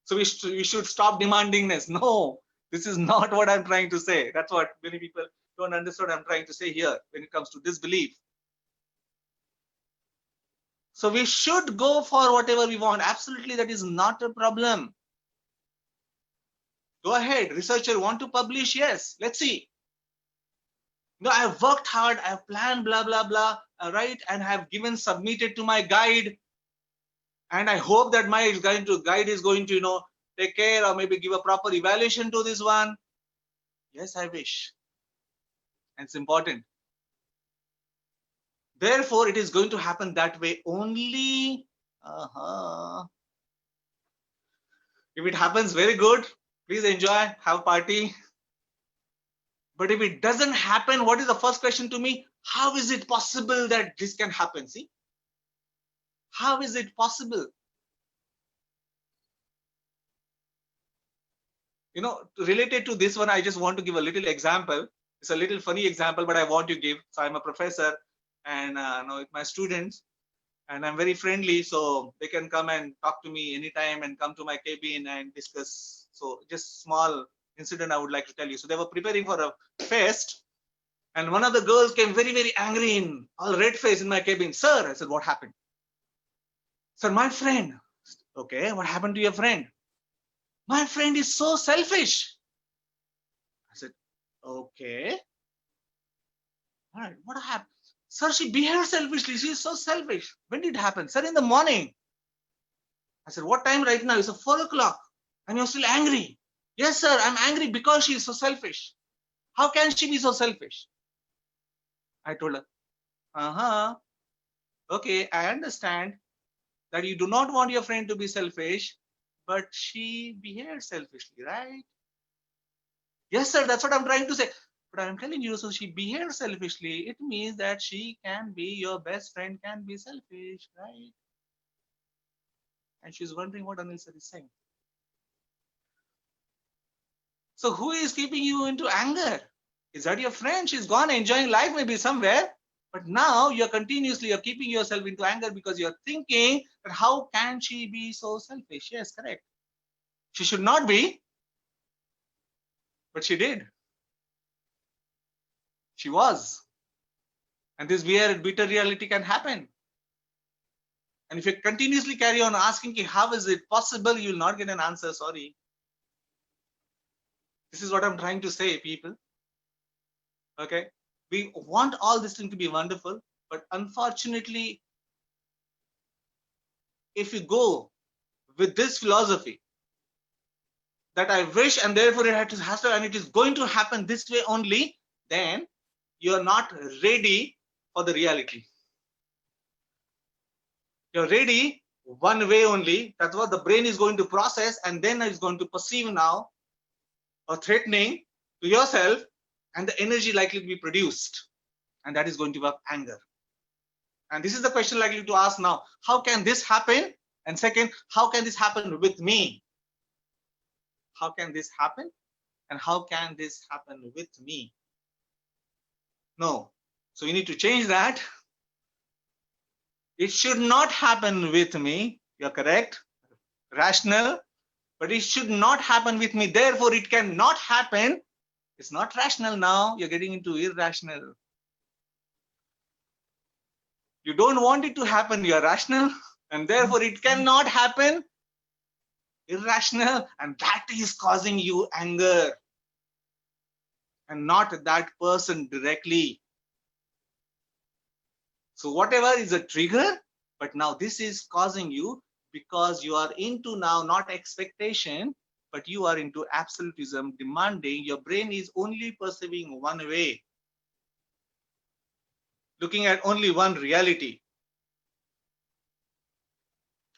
So we should stop demandingness. No, this is not what I'm trying to say. That's what many people don't understand what I'm trying to say here when it comes to this belief. So we should go for whatever we want. Absolutely, that is not a problem. Go ahead, researcher want to publish? Yes, let's see. No, I have worked hard, I have planned blah, blah, blah, right? And I have submitted to my guide. And I hope that my guide is going to, take care or maybe give a proper evaluation to this one. Yes, I wish. And it's important. Therefore, it is going to happen that way only. If it happens, very good. Please enjoy, have a party. But if it doesn't happen, what is the first question to me? How is it possible that this can happen? See? How is it possible? Related to this one, I just want to give a little example. It's a little funny example, but I want to give. So I'm a professor and with my students, and I'm very friendly. So they can come and talk to me anytime and come to my cabin and discuss. So just small incident I would like to tell you. So they were preparing for a fest, and one of the girls came very, very angry in all red face in my cabin. Sir, I said, what happened? Sir, my friend. Okay, what happened to your friend? My friend is so selfish. I said, okay. All right, what happened? Sir, she behaves selfishly. She is so selfish. When did it happen? Sir, in the morning. I said, what time right now? It's 4 o'clock. And you're still angry. Yes, sir, I'm angry because she is so selfish. How can she be so selfish? I told her, okay, I understand that you do not want your friend to be selfish, but she behaves selfishly, right? Yes, sir, that's what I'm trying to say. But I'm telling you, so she behaves selfishly. It means that she can be, your best friend can be selfish, right? And she's wondering what Anil sir is saying. So who is keeping you into anger? Is that your friend? She's gone enjoying life maybe somewhere. But now you're keeping yourself into anger because you're thinking that how can she be so selfish? Yes, correct. She should not be, but she did. She was. And this weird, bitter reality can happen. And if you continuously carry on asking, how is it possible, you will not get an answer, sorry. This is what I'm trying to say, people. Okay. We want all this thing to be wonderful. But unfortunately, if you go with this philosophy that I wish and therefore it has to and it is going to happen this way only, then you are not ready for the reality. You're ready one way only. That's what the brain is going to process, and then it's going to perceive now or threatening to yourself, and the energy likely to be produced, and that is going to have anger. And this is the question likely to ask now: how can this happen? And second, how can this happen with me? How can this happen? And how can this happen with me? No. So you need to change that. It should not happen with me. You're correct. Rational. But it should not happen with me. Therefore, it cannot happen. It's not rational now. You're getting into irrational. You don't want it to happen. You're rational. And therefore, it cannot happen. Irrational. And that is causing you anger. And not that person directly. So whatever is a trigger, but now this is causing you because you are into now not expectation, but you are into absolutism, demanding. Your brain is only perceiving one way, looking at only one reality.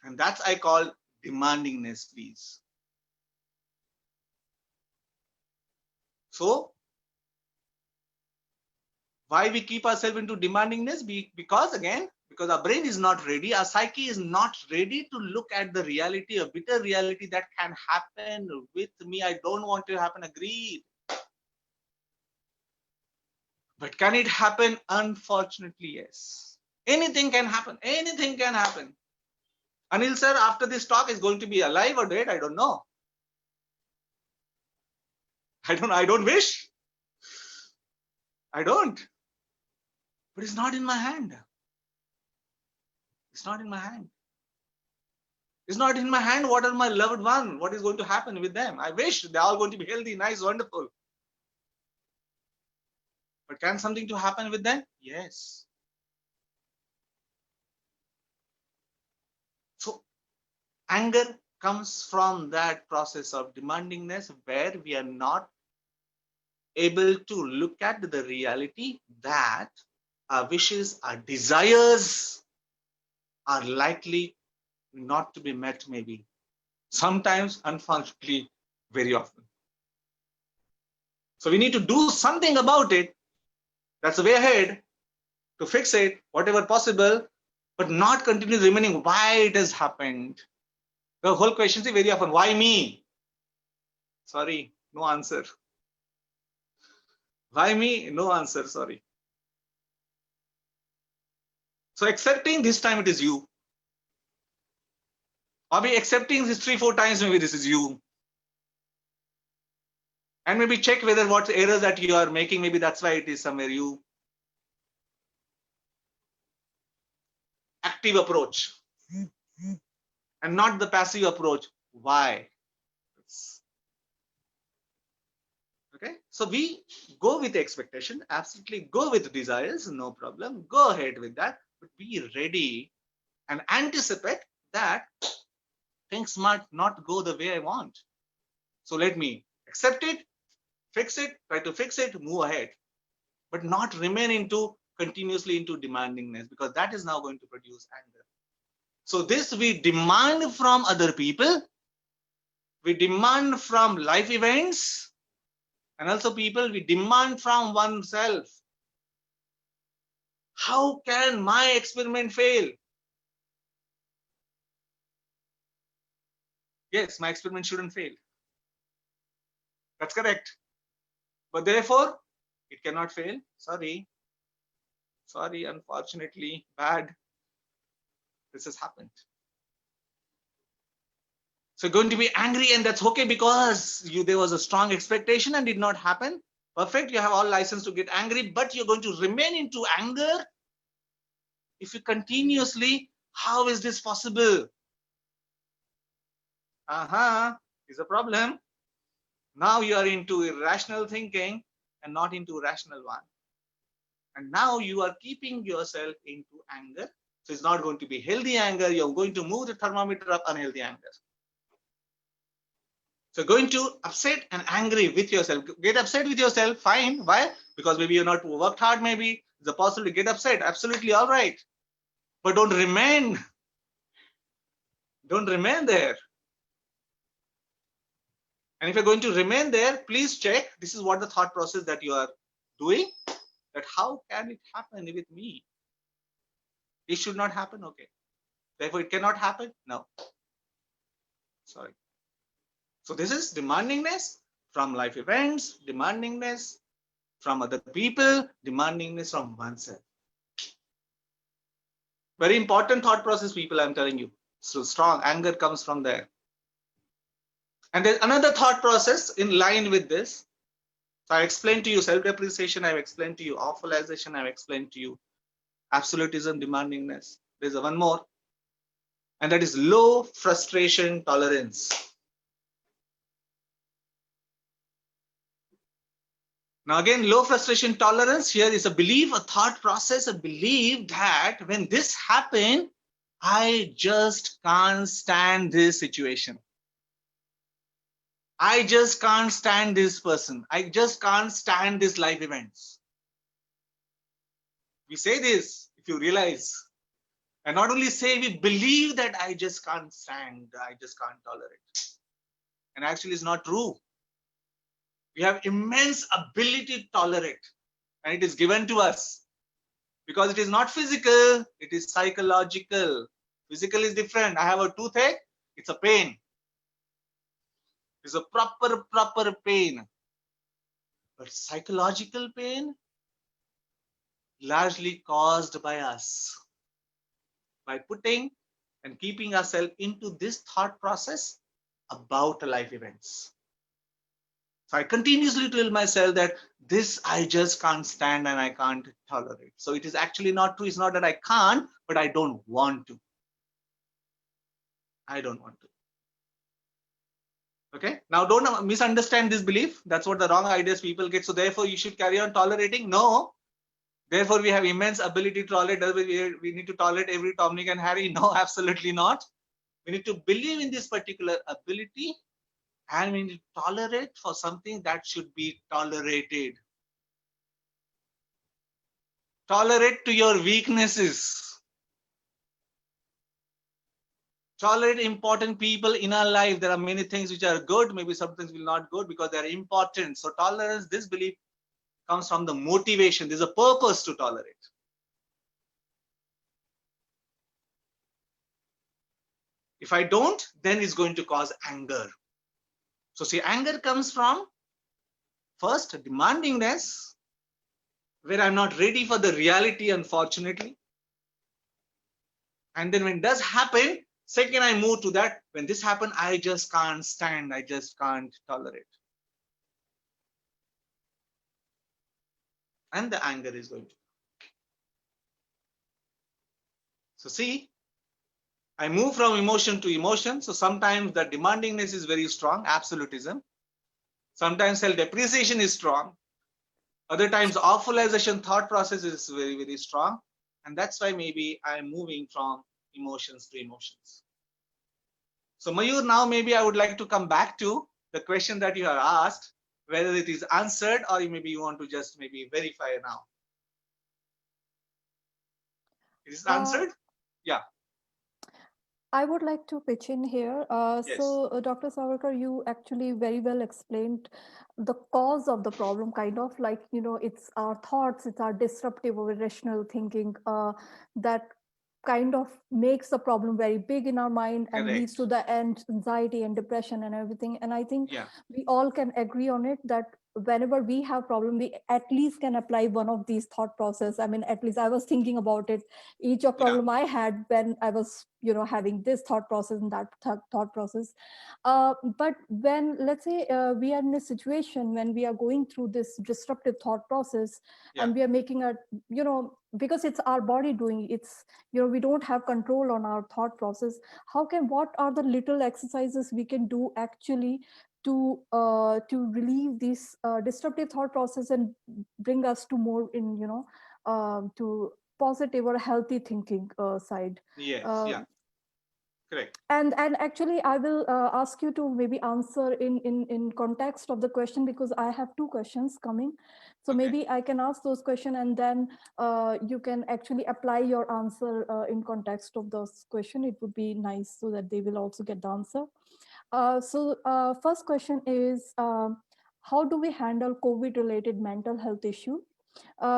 And that's I call demandingness, please. So why we keep ourselves into demandingness? Because again, because our brain is not ready, our psyche is not ready to look at the reality, a bitter reality that can happen with me. I don't want to happen, agreed. But can it happen? Unfortunately, yes. Anything can happen. Anything can happen. Anil sir, after this talk is going to be alive or dead? I don't know. I don't wish. I don't. But it's not in my hand. It's not in my hand. It's not in my hand. What are my loved ones? What is going to happen with them? I wish they're all going to be healthy, nice, wonderful. But can something to happen with them? Yes. So anger comes from that process of demandingness where we are not able to look at the reality that our wishes, our desires are likely not to be met, maybe. Sometimes, unfortunately, very often. So we need to do something about it. That's the way ahead to fix it, whatever possible, but not continue remaining why it has happened. The whole question is very often, why me? Sorry, no answer. Why me? No answer, sorry. So accepting this time it is you. Or be accepting this 3-4 times, maybe this is you. And maybe check whether what errors that you are making, maybe that's why it is somewhere you. Active approach. And not the passive approach. Why? Okay, so we go with expectation, absolutely go with desires, no problem. Go ahead with that, but be ready and anticipate that things might not go the way I want. So let me accept it, fix it, try to fix it, move ahead, but not remain continuously into demandingness, because that is now going to produce anger. So this we demand from other people, we demand from life events, and also people, we demand from oneself. How can my experiment fail? Yes, my experiment shouldn't fail. That's correct. But therefore, it cannot fail. Sorry. Sorry, unfortunately, bad. This has happened. So you're going to be angry, and that's okay because there was a strong expectation and did not happen. Perfect, you have all license to get angry, but you're going to remain into anger if you continuously. How is this possible? Is a problem. Now you are into irrational thinking and not into rational one. And now you are keeping yourself into anger. So it's not going to be healthy anger. You're going to move the thermometer up unhealthy anger. So going to upset and angry with yourself. Get upset with yourself, fine. Why? Because maybe you're not worked hard, maybe. It's a possibility to get upset. Absolutely all right. But don't remain there. And if you're going to remain there, please check. This is what the thought process that you are doing. That how can it happen with me? It should not happen. Okay. Therefore, it cannot happen. No. Sorry. So this is demandingness from life events, demandingness from other people, demandingness from oneself. Very important thought process, people, I'm telling you. So strong anger comes from there. And there's another thought process in line with this. So I explained to you self-depreciation, I've explained to you awfulization, I've explained to you absolutism, demandingness. There's one more, and that is low frustration tolerance. Now again, low frustration tolerance here is a belief, a thought process, a belief that when this happened, I just can't stand this situation. I just can't stand this person. I just can't stand this life events. We say this, if you realize, and not only say, we believe that I just can't stand, I just can't tolerate. And actually it's not true. We have immense ability to tolerate, and it is given to us because it is not physical, it is psychological. Physical is different. I have a toothache, it's a pain. It's a proper pain. But psychological pain, largely caused by us, by putting and keeping ourselves into this thought process about life events. So I continuously tell myself that this I just can't stand and I can't tolerate. So it is actually not true. It's not that I can't, but I don't want to. I don't want to. Okay. Now don't misunderstand this belief. That's what the wrong ideas people get. So therefore you should carry on tolerating. No. Therefore we have immense ability to tolerate. We need to tolerate every Tom, Dick and Harry. No, absolutely not. We need to believe in this particular ability. And we need to tolerate for something that should be tolerated. Tolerate to your weaknesses. Tolerate important people in our life. There are many things which are good, maybe some things will not good because they are important. So tolerance, this belief comes from the motivation. There's a purpose to tolerate. If I don't, then it's going to cause anger. So see, anger comes from first demandingness, where I'm not ready for the reality, unfortunately. And then when it does happen, second I move to that, when this happens, I just can't stand, I just can't tolerate. And the anger is going to. So see, I move from emotion to emotion. So sometimes the demandingness is very strong, absolutism. Sometimes self-depreciation is strong. Other times awfulization thought process is very, very strong. And that's why maybe I'm moving from emotions to emotions. So Mayur, now maybe I would like to come back to the question that you have asked, whether it is answered or maybe you want to just maybe verify now. Is it answered? Yeah. I would like to pitch in here. Yes. So, Dr. Savarkar, you actually very well explained the cause of the problem, kind of like, it's our thoughts, it's our disruptive or irrational thinking that kind of makes the problem very big in our mind and Correct. leads to the end anxiety and depression and everything. And I think Yeah. we all can agree on it that whenever we have problem, we at least can apply one of these thought process. I mean, at least I was thinking about it, each of problem I had when I was, having this thought process and that thought process. But when, let's say we are in a situation when we are going through this disruptive thought process and we are making a, because it's our body doing it's, we don't have control on our thought process. What are the little exercises we can do actually to relieve these disruptive thought process and bring us to more in to positive or healthy thinking side. Yes, yeah, correct. And actually, I will ask you to maybe answer in context of the question, because I have two questions coming. So Okay. maybe I can ask those questions, and then you can actually apply your answer in context of those question. It would be nice so that they will also get the answer. So first question is, how do we handle COVID-related mental health issue?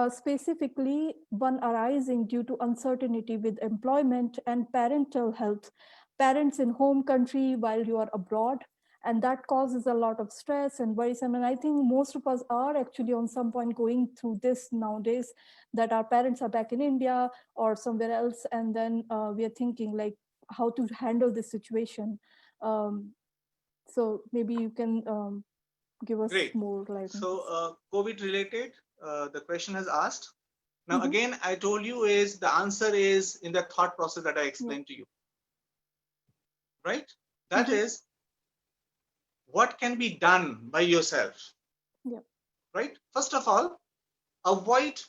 Specifically, one arising due to uncertainty with employment and parental health, parents in home country while you are abroad, and that causes a lot of stress and worrisome. And I think most of us are actually on some point going through this nowadays, that our parents are back in India or somewhere else, and then we are thinking like how to handle this situation. So maybe you can give us Great. more light on this. So COVID related, the question has asked. Now, Mhm. again, I told you is the answer is in the thought process that I explained to you. Right? That Mhm. is what can be done by yourself. Yeah. Right? First of all, avoid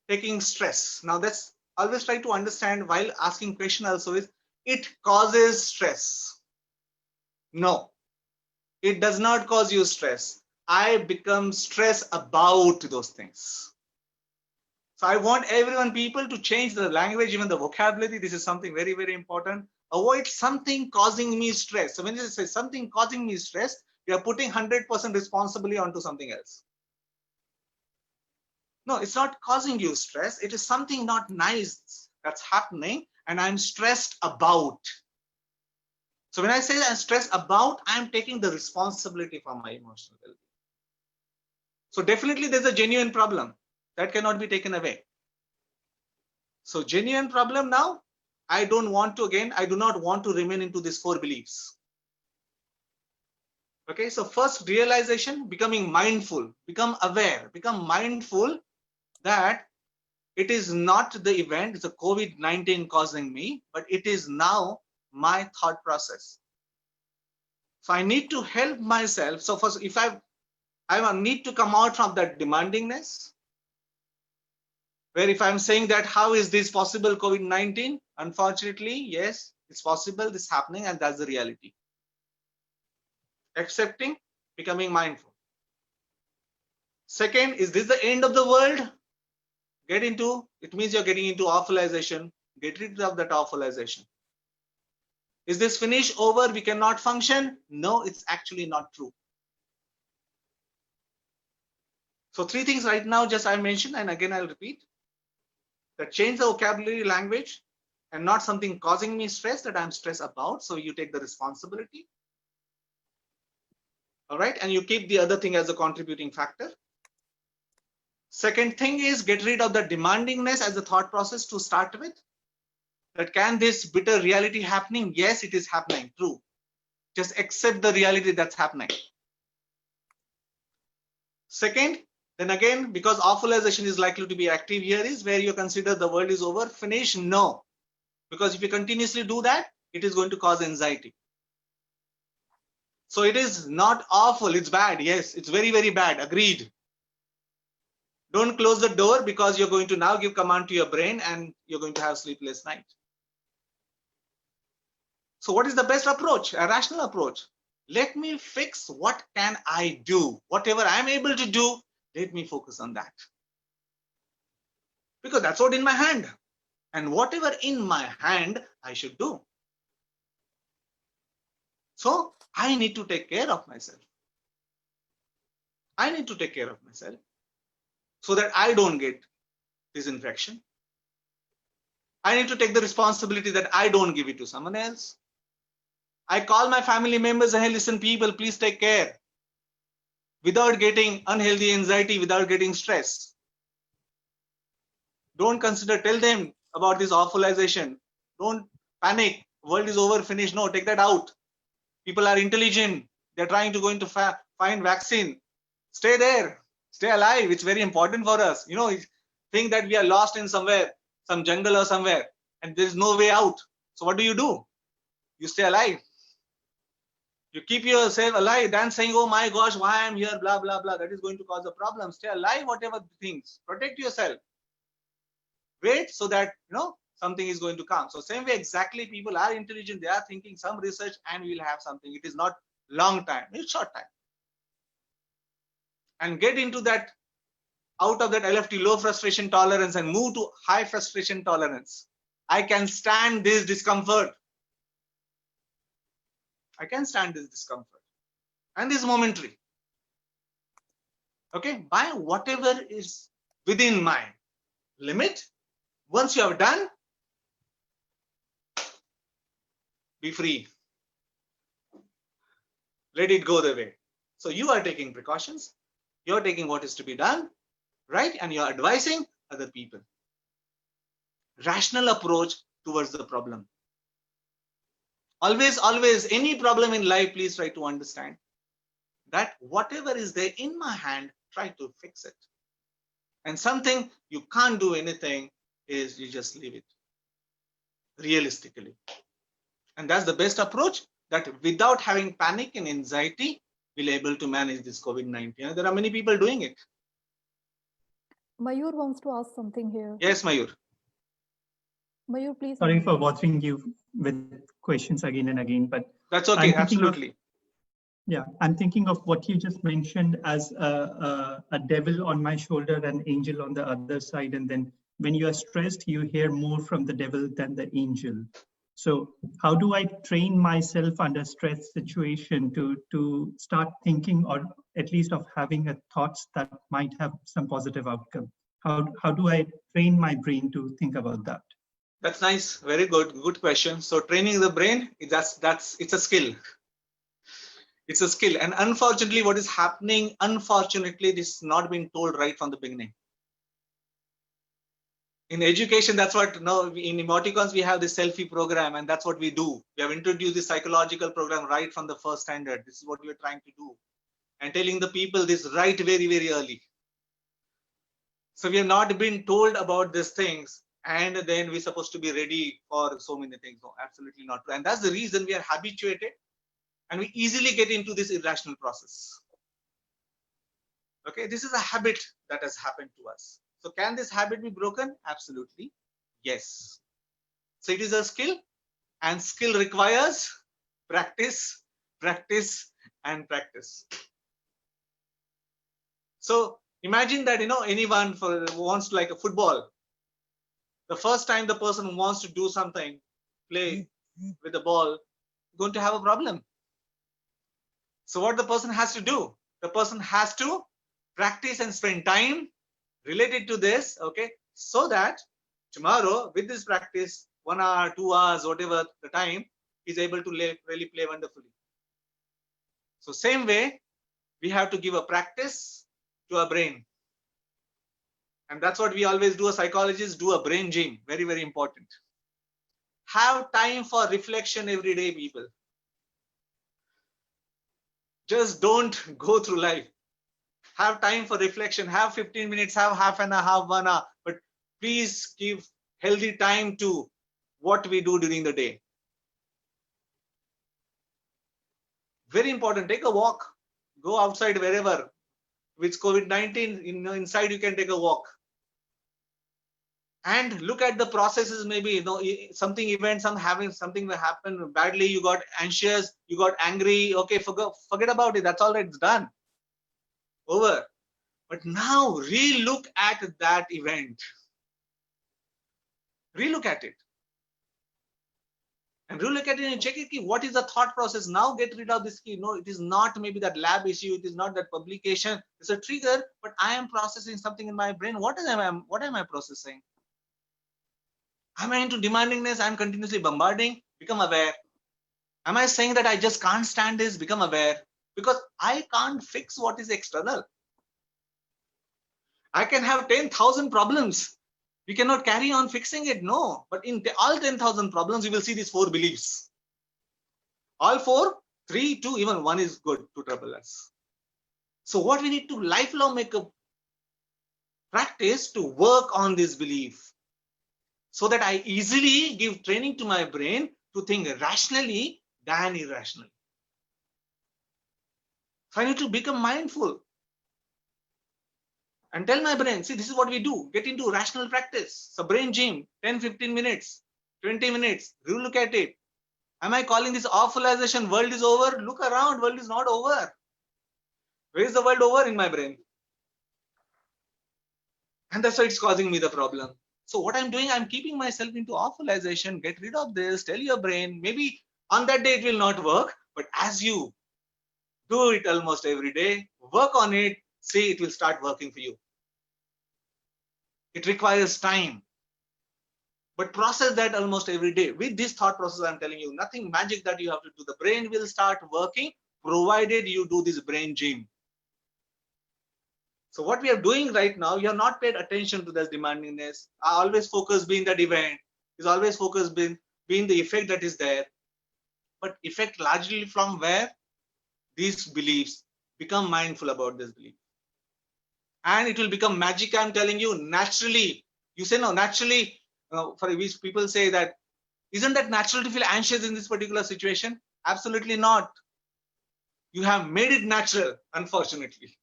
taking stress. Now, that's always try to understand while asking question also is it causes stress. No, it does not cause you stress. I become stressed about those things. So I want everyone, people to change the language, even the vocabulary. This is something very, very important. Avoid something causing me stress. So when you say something causing me stress, you are putting 100% responsibility onto something else. No, it's not causing you stress. It is something not nice that's happening and I'm stressed about. So when I say I'm stressed about, I'm taking the responsibility for my emotional well-being. So definitely there's a genuine problem that cannot be taken away. So genuine problem now, I don't want to, again, I do not want to remain into these 4 beliefs. Okay, so first realization, becoming mindful, become aware, become mindful that it is not the event, the COVID-19 causing me, but it is now my thought process. So I need to help myself. So first, if I need to come out from that demandingness, where if I'm saying that how is this possible, COVID-19? Unfortunately, yes, it's possible, this is happening, and that's the reality. Accepting, becoming mindful. Second, is this the end of the world? Get into, it means you're getting into awfulization. Get rid of that awfulization. Is this finish over? We cannot function? No, it's actually not true. So 3 things right now just I mentioned, and again I'll repeat. That change the vocabulary language and not something causing me stress that I'm stressed about. So you take the responsibility. All right, and you keep the other thing as a contributing factor. Second thing is get rid of the demandingness as a thought process to start with. That can this bitter reality happening? Yes, it is happening, true. Just accept the reality that's happening. Second, then again, because awfulization is likely to be active here is where you consider the world is over, finish, no. Because if you continuously do that, it is going to cause anxiety. So it is not awful, it's bad. Yes, it's very, very bad, agreed. Don't close the door because you're going to now give command to your brain and you're going to have sleepless night. So what is the best approach? A rational approach. Let me fix what can I do? Whatever I'm able to do, let me focus on that. Because that's what in my hand. And whatever in my hand, I should do. So I need to take care of myself. I need to take care of myself so that I don't get this infection. I need to take the responsibility that I don't give it to someone else. I call my family members and hey, listen, people, please take care. Without getting unhealthy anxiety, without getting stress. Don't consider, tell them about this awfulization. Don't panic. World is over, finished. No, take that out. People are intelligent. They're trying to go into find vaccine. Stay there. Stay alive. It's very important for us. You know, think that we are lost in somewhere, some jungle or somewhere, and there's no way out. So what do? You stay alive. You keep yourself alive than saying, oh my gosh, why I'm here, blah, blah, blah. That is going to cause a problem. Stay alive, whatever things. Protect yourself. wait so that, something is going to come. So same way, exactly, people are intelligent. They are thinking some research and we'll have something. It is not long time, it's short time. And get into that, out of that LFT, low frustration tolerance, and move to high frustration tolerance. I can stand this discomfort. I can stand this discomfort. And this is momentary. Okay, by whatever is within my limit. Once you have done, be free. Let it go the way. So you are taking precautions. You're taking what is to be done, right? And you're advising other people. Rational approach towards the problem. Always, any problem in life, please try to understand that whatever is there in my hand, try to fix it. And something you can't do anything is you just leave it realistically. And that's the best approach, that without having panic and anxiety, we'll be able to manage this COVID-19. There are many people doing it. Mayur wants to ask something here. Yes, Mayur. Mayur, please. Sorry for bothering you with questions again and again, but that's okay. Absolutely. I'm thinking of what you just mentioned as a devil on my shoulder and angel on the other side. And then when you are stressed, you hear more from the devil than the angel. So how do I train myself under stress situation to start thinking, or at least of having a thoughts that might have some positive outcome? How do I train my brain to think about that? That's nice. Very good. Good question. So training the brain, it's a skill. It's a skill. And unfortunately, what is happening, this is not been told right from the beginning. In education, that's what, in emoticons, we have this selfie program, and that's what we do. We have introduced the psychological program right from the first standard. This is what we're trying to do. And telling the people this right very, very early. So we have not been told about these things, and then we're supposed to be ready for so many things. No, absolutely not. And that's the reason we are habituated, and we easily get into this irrational process. Okay, this is a habit that has happened to us. So can this habit be broken? Absolutely, yes. So it is a skill, and skill requires practice, practice, and practice. So imagine that, anyone wants to, like a football. The first time the person wants to do something, play with the ball, going to have a problem. So what the person has to do? The person has to practice and spend time related to this, okay, so that tomorrow with this practice, 1 hour, 2 hours, whatever the time, is able to really play wonderfully. So same way, we have to give a practice to our brain. And that's what we always do, as psychologists, do a brain gym. Very, very important. Have time for reflection every day, people. Just don't go through life. Have time for reflection. Have 15 minutes, have half an hour, have 1 hour. But please give healthy time to what we do during the day. Very important. Take a walk. Go outside wherever. With COVID-19, inside you can take a walk. And look at the processes. Maybe something that happened badly. You got anxious. You got angry. Okay, forget about it. That's all. It's done. Over. But now re-look at that event. Re-look at it. And re-look at it and check it. What is the thought process? Now get rid of this key. No, it is not maybe that lab issue. It is not that publication. It's a trigger, but I am processing something in my brain. What am I processing? Am I into demandingness? I'm continuously bombarding. Become aware. Am I saying that I just can't stand this? Become aware. Because I can't fix what is external. I can have 10,000 problems. We cannot carry on fixing it. No. But in all 10,000 problems, you will see these 4 beliefs. All 4, 3, 2, even 1 is good to trouble us. So what we need to lifelong make a practice to work on this belief, so that I easily give training to my brain to think rationally than irrationally. So I need to become mindful. and tell my brain, see, this is what we do. Get into rational practice. So brain gym, 10, 15 minutes, 20 minutes. You look at it. Am I calling this awfulization? World is over. Look around. World is not over. Where is the world over? In my brain. And that's why it's causing me the problem. So what I'm doing, I'm keeping myself into awfulization. Get rid of this. Tell your brain, maybe on that day it will not work, but as you do it almost every day, work on it, see, it will start working for you. It requires time, but process that almost every day. With this thought process, I'm telling you, nothing magic that you have to do. The brain will start working provided you do this brain gym. So what we are doing right now, you have not paid attention to this demandingness. I always focus being that event, is always focus being the effect that is there. But effect largely from where? These beliefs. Become mindful about this belief. And it will become magic, I'm telling you, naturally. You say no, naturally, for which people say that, isn't that natural to feel anxious in this particular situation? Absolutely not. You have made it natural, unfortunately.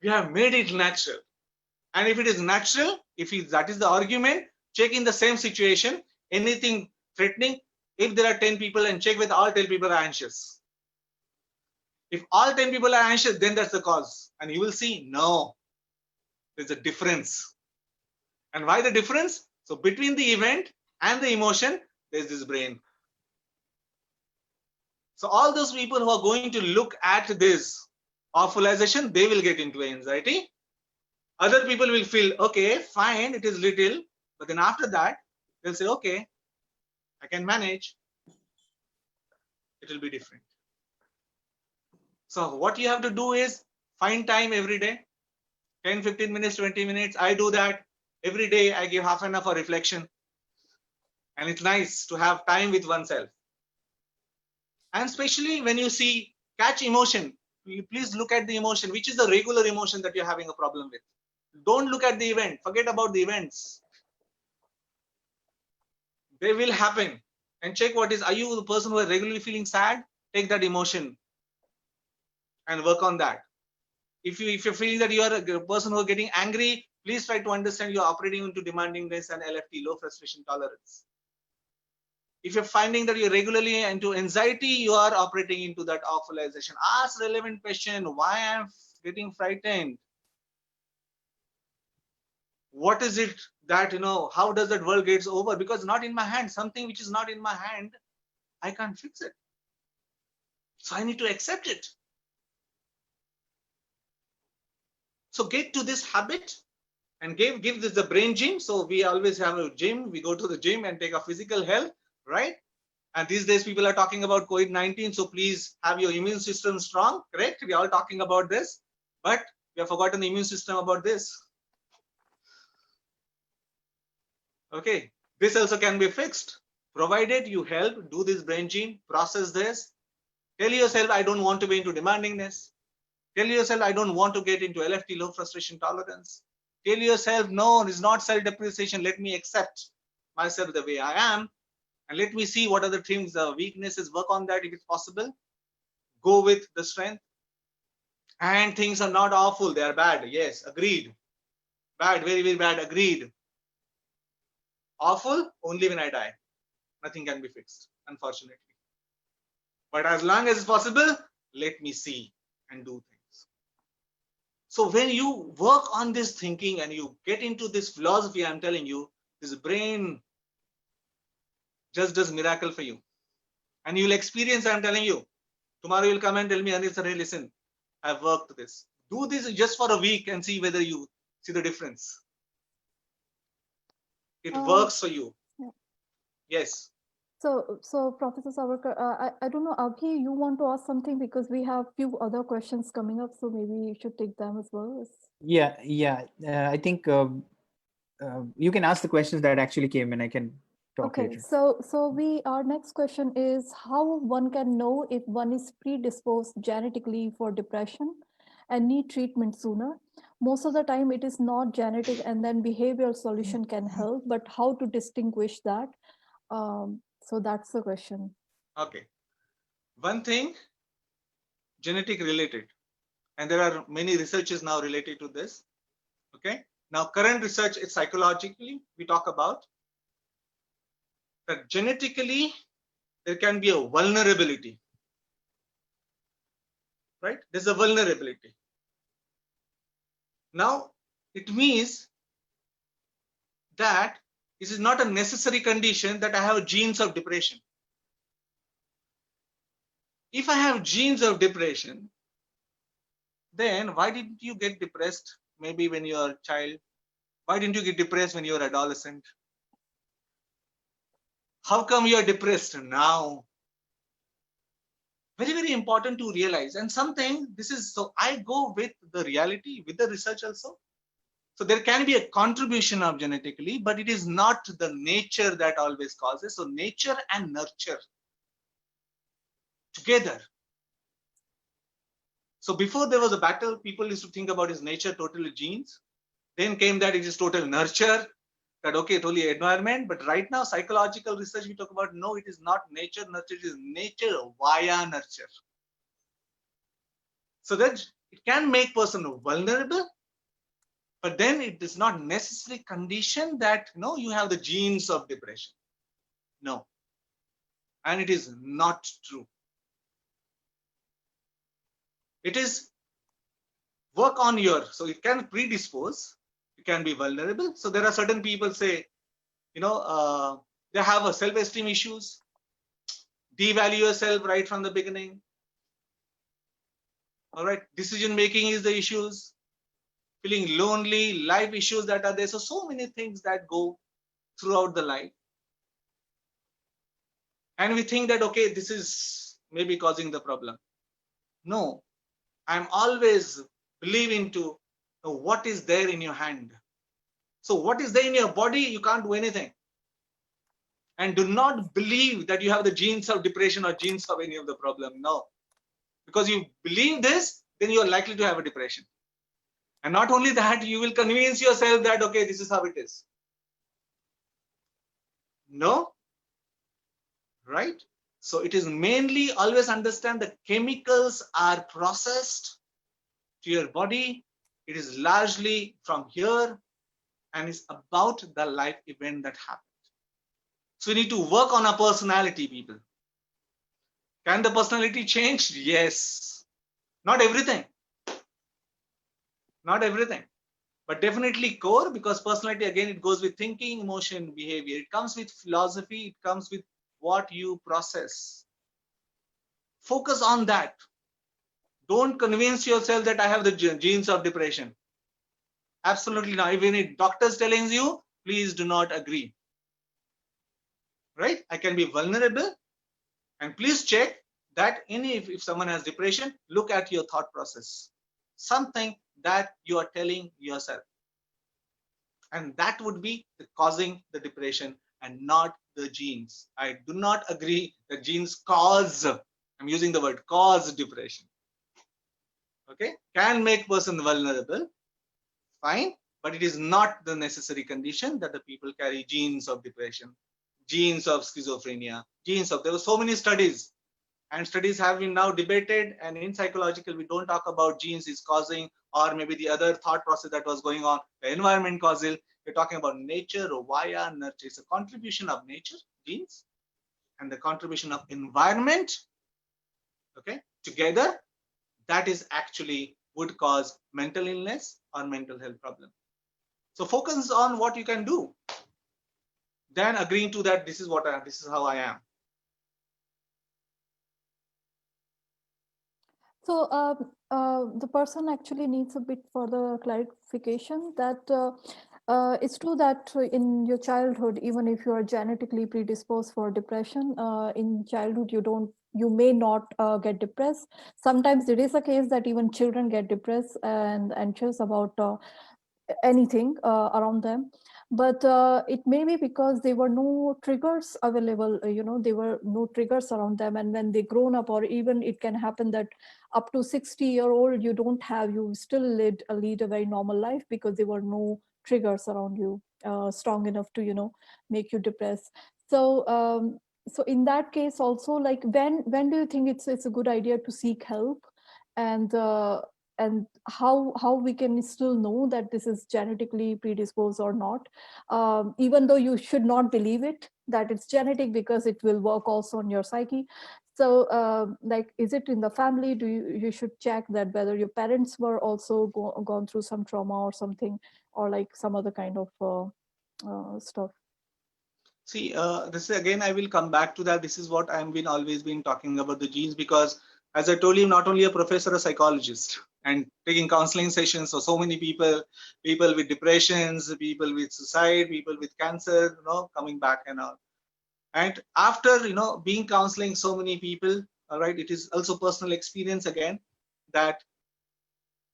You have made it natural. And if it is natural, that is the argument, check in the same situation, anything threatening, if there are 10 people and check with all 10 people are anxious. If all 10 people are anxious, then that's the cause. And you will see, no, there's a difference. And why the difference? So between the event and the emotion, there's this brain. So all those people who are going to look at this awfulization, they will get into anxiety. Other people will feel, okay, fine, it is little. But then after that, they'll say, okay, I can manage. It will be different. So what you have to do is find time every day, 10, 15 minutes, 20 minutes. I do that every day. I give half an hour for reflection. And it's nice to have time with oneself. And especially when you see, catch emotion, please look at the emotion, which is the regular emotion that you're having a problem with. Don't look at the event. Forget about the events. They will happen. And check what is, are you the person who is regularly feeling sad? Take that emotion and work on that. If you're feeling that you are a person who is getting angry, please try to understand you're operating into demandingness and LFT, low frustration tolerance. If you're finding that you're regularly into anxiety, you are operating into that awfulization. Ask relevant question, why I'm getting frightened? What is it that, how does that world gets over? Because not in my hand, something which is not in my hand, I can't fix it. So I need to accept it. So get to this habit and give this the brain gym. So we always have a gym. We go to the gym and take a physical health, right? And these days people are talking about COVID-19. So please have your immune system strong, correct? We are all talking about this, but we have forgotten the immune system about this. Okay, this also can be fixed, provided you help do this brain gym, process this. Tell yourself, I don't want to be into demandingness. Tell yourself, I don't want to get into LFT, low frustration tolerance. Tell yourself, no, it's not self-depreciation. Let me accept myself the way I am. And let me see what other things, weaknesses, work on that if it's possible. Go with the strength. And things are not awful, they are bad. Yes, agreed. Bad, very, very bad, agreed. Awful, only when I die. Nothing can be fixed, unfortunately. But as long as it's possible, let me see and do things. So when you work on this thinking and you get into this philosophy, I'm telling you, this brain just does miracle for you. And you'll experience, I'm telling you. Tomorrow you'll come and tell me, Anil sir, hey, listen, I've worked this. Do this just for a week and see whether you see the difference. It works for you. Yeah. Yes. So Professor Savarkar, I don't know, Abhi, you want to ask something because we have few other questions coming up, so maybe you should take them as well. Yeah. I think you can ask the questions that actually came in. I can talk Okay, later. so our next question is how one can know if one is predisposed genetically for depression and need treatment sooner. Most of the time it is not genetic and then behavioral solution can help, but how to distinguish that? So that's the question. Okay. One thing, genetic related. And there are many researches now related to this. Okay. Now, current research is psychologically, we talk about that genetically there can be a vulnerability, right? There's a vulnerability. Now, it means that this is not a necessary condition that I have genes of depression. If I have genes of depression, then why didn't you get depressed maybe when you are a child? Why didn't you get depressed when you were adolescent? How come you are depressed now? Very, very important to realize. And something, this is, so I go with the reality, with the research also. So there can be a contribution of genetically, but it is not the nature that always causes. So nature and nurture together. So before there was a battle, people used to think about is nature totally genes. Then came that it is total nurture, that okay, totally environment. But right now, psychological research, we talk about, no, it is not nature, nurture, it is nature via nurture. So that it can make person vulnerable, but then it is not necessarily condition that you have the genes of depression. No. And it is not true. It is work on your, so it can predispose, you can be vulnerable. So there are certain people say, they have a self-esteem issues, devalue yourself right from the beginning. All right, decision making is the issues, feeling lonely, life issues that are there. So many things that go throughout the life. And we think that, okay, this is maybe causing the problem. No, I'm always believing to what is there in your hand. So what is there in your body, you can't do anything. And do not believe that you have the genes of depression or genes of any of the problem. No, because you believe this, then you are likely to have a depression. And not only that, you will convince yourself that, okay, this is how it is. No, right? So it is mainly always understand the chemicals are processed to your body. It is largely from here and it's about the life event that happened. So we need to work on our personality, people. Can the personality change? Yes. Not everything. Not everything. But definitely core, because personality, again, it goes with thinking, emotion, behavior. It comes with philosophy. It comes with what you process. Focus on that. Don't convince yourself that I have the genes of depression. Absolutely not. Even if doctors telling you, please do not agree. Right? I can be vulnerable. And please check that if someone has depression, look at your thought process. Something that you are telling yourself. And that would be causing the depression and not the genes. I do not agree that genes cause, I'm using the word cause depression. Okay, can make person vulnerable, fine, but it is not the necessary condition that the people carry genes of depression, genes of schizophrenia, genes of, there were so many studies, and studies have been now debated, and in psychological, we don't talk about genes is causing, or maybe the other thought process that was going on, the environment causal. We're talking about nature via nurture. It's a contribution of nature, genes, and the contribution of environment, okay, together, that is actually would cause mental illness or mental health problem. So focus on what you can do, then agreeing to that this is what this is how I am. So the person actually needs a bit further clarification that it's true that in your childhood, even if you are genetically predisposed for depression, in childhood you may not get depressed. Sometimes it is a case that even children get depressed and anxious about anything around them, but it may be because there were no triggers available, there were no triggers around them, and when they grown up, or even it can happen that up to 60-year-old you still lead a very normal life because there were no triggers around you strong enough to make you depressed. So in that case also, like when do you think it's a good idea to seek help, and and how we can still know that this is genetically predisposed or not, even though you should not believe it that it's genetic, because it will work also on your psyche. So like, is it in the family? Do you should check that whether your parents were also gone through some trauma or something, or like some other kind of stuff. See, this is again, I will come back to that. This is what I've been always been talking about the genes, because as I told you, not only a professor, a psychologist, and taking counseling sessions. So many people with depressions, people with suicide, people with cancer, coming back and all. And after, being counseling so many people, all right, it is also personal experience again, that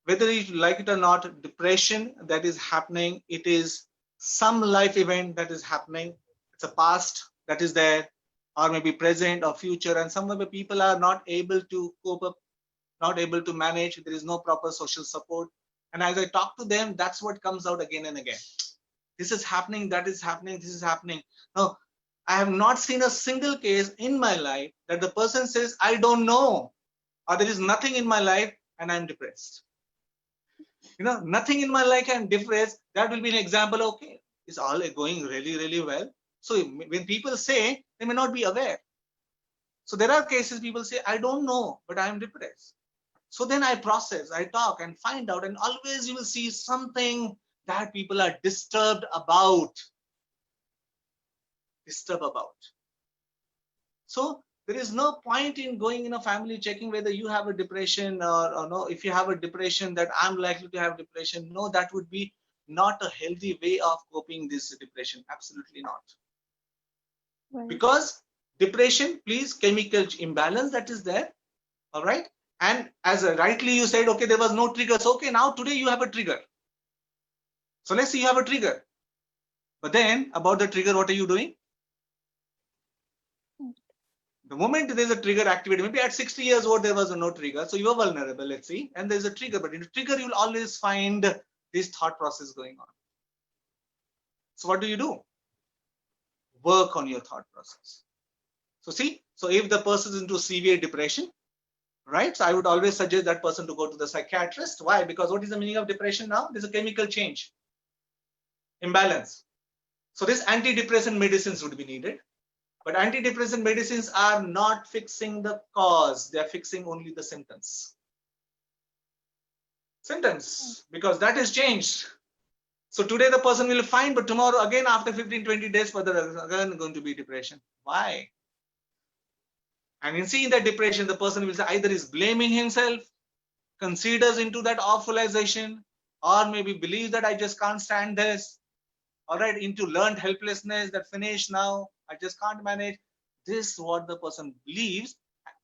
whether you like it or not, depression that is happening, it is some life event that is happening. It's a past that is there, or maybe present or future, and some of the people are not able to cope up, not able to manage. There is no proper social support. And as I talk to them, that's what comes out again and again. This is happening, that is happening, this is happening. Now, I have not seen a single case in my life that the person says, I don't know, or there is nothing in my life and I'm depressed. Nothing in my life I'm depressed. That will be an example. Okay, it's all going really, really well. So when people say, they may not be aware. So there are cases people say, I don't know, but I'm depressed. So then I process, I talk and find out, and always you will see something that people are disturbed about. So there is no point in going in a family checking whether you have a depression or no. If you have a depression, that I'm likely to have depression. No, that would be not a healthy way of coping this depression. Absolutely not. Right. Because depression, please, chemical imbalance that is there. All right. And as rightly you said, okay, there was no triggers. Okay, now today you have a trigger. So let's say you have a trigger. But then about the trigger, what are you doing? The moment there's a trigger activated, maybe at 60 years old, there was no trigger. So you are vulnerable, let's see, and there's a trigger. But in the trigger, you'll always find this thought process going on. So what do? Work on your thought process. So see, so if the person is into severe depression, right? So I would always suggest that person to go to the psychiatrist. Why? Because what is the meaning of depression now? There's a chemical change, imbalance. So this antidepressant medicines would be needed. But antidepressant medicines are not fixing the cause. They are fixing only the symptoms. Because that has changed. So today the person will find, but tomorrow again, after 15, 20 days further, again going to be depression. Why? And in seeing that depression, the person will say either is blaming himself, considers into that awfulization, or maybe believes that I just can't stand this. All right, into learned helplessness, that finish now, I just can't manage. This is what the person believes.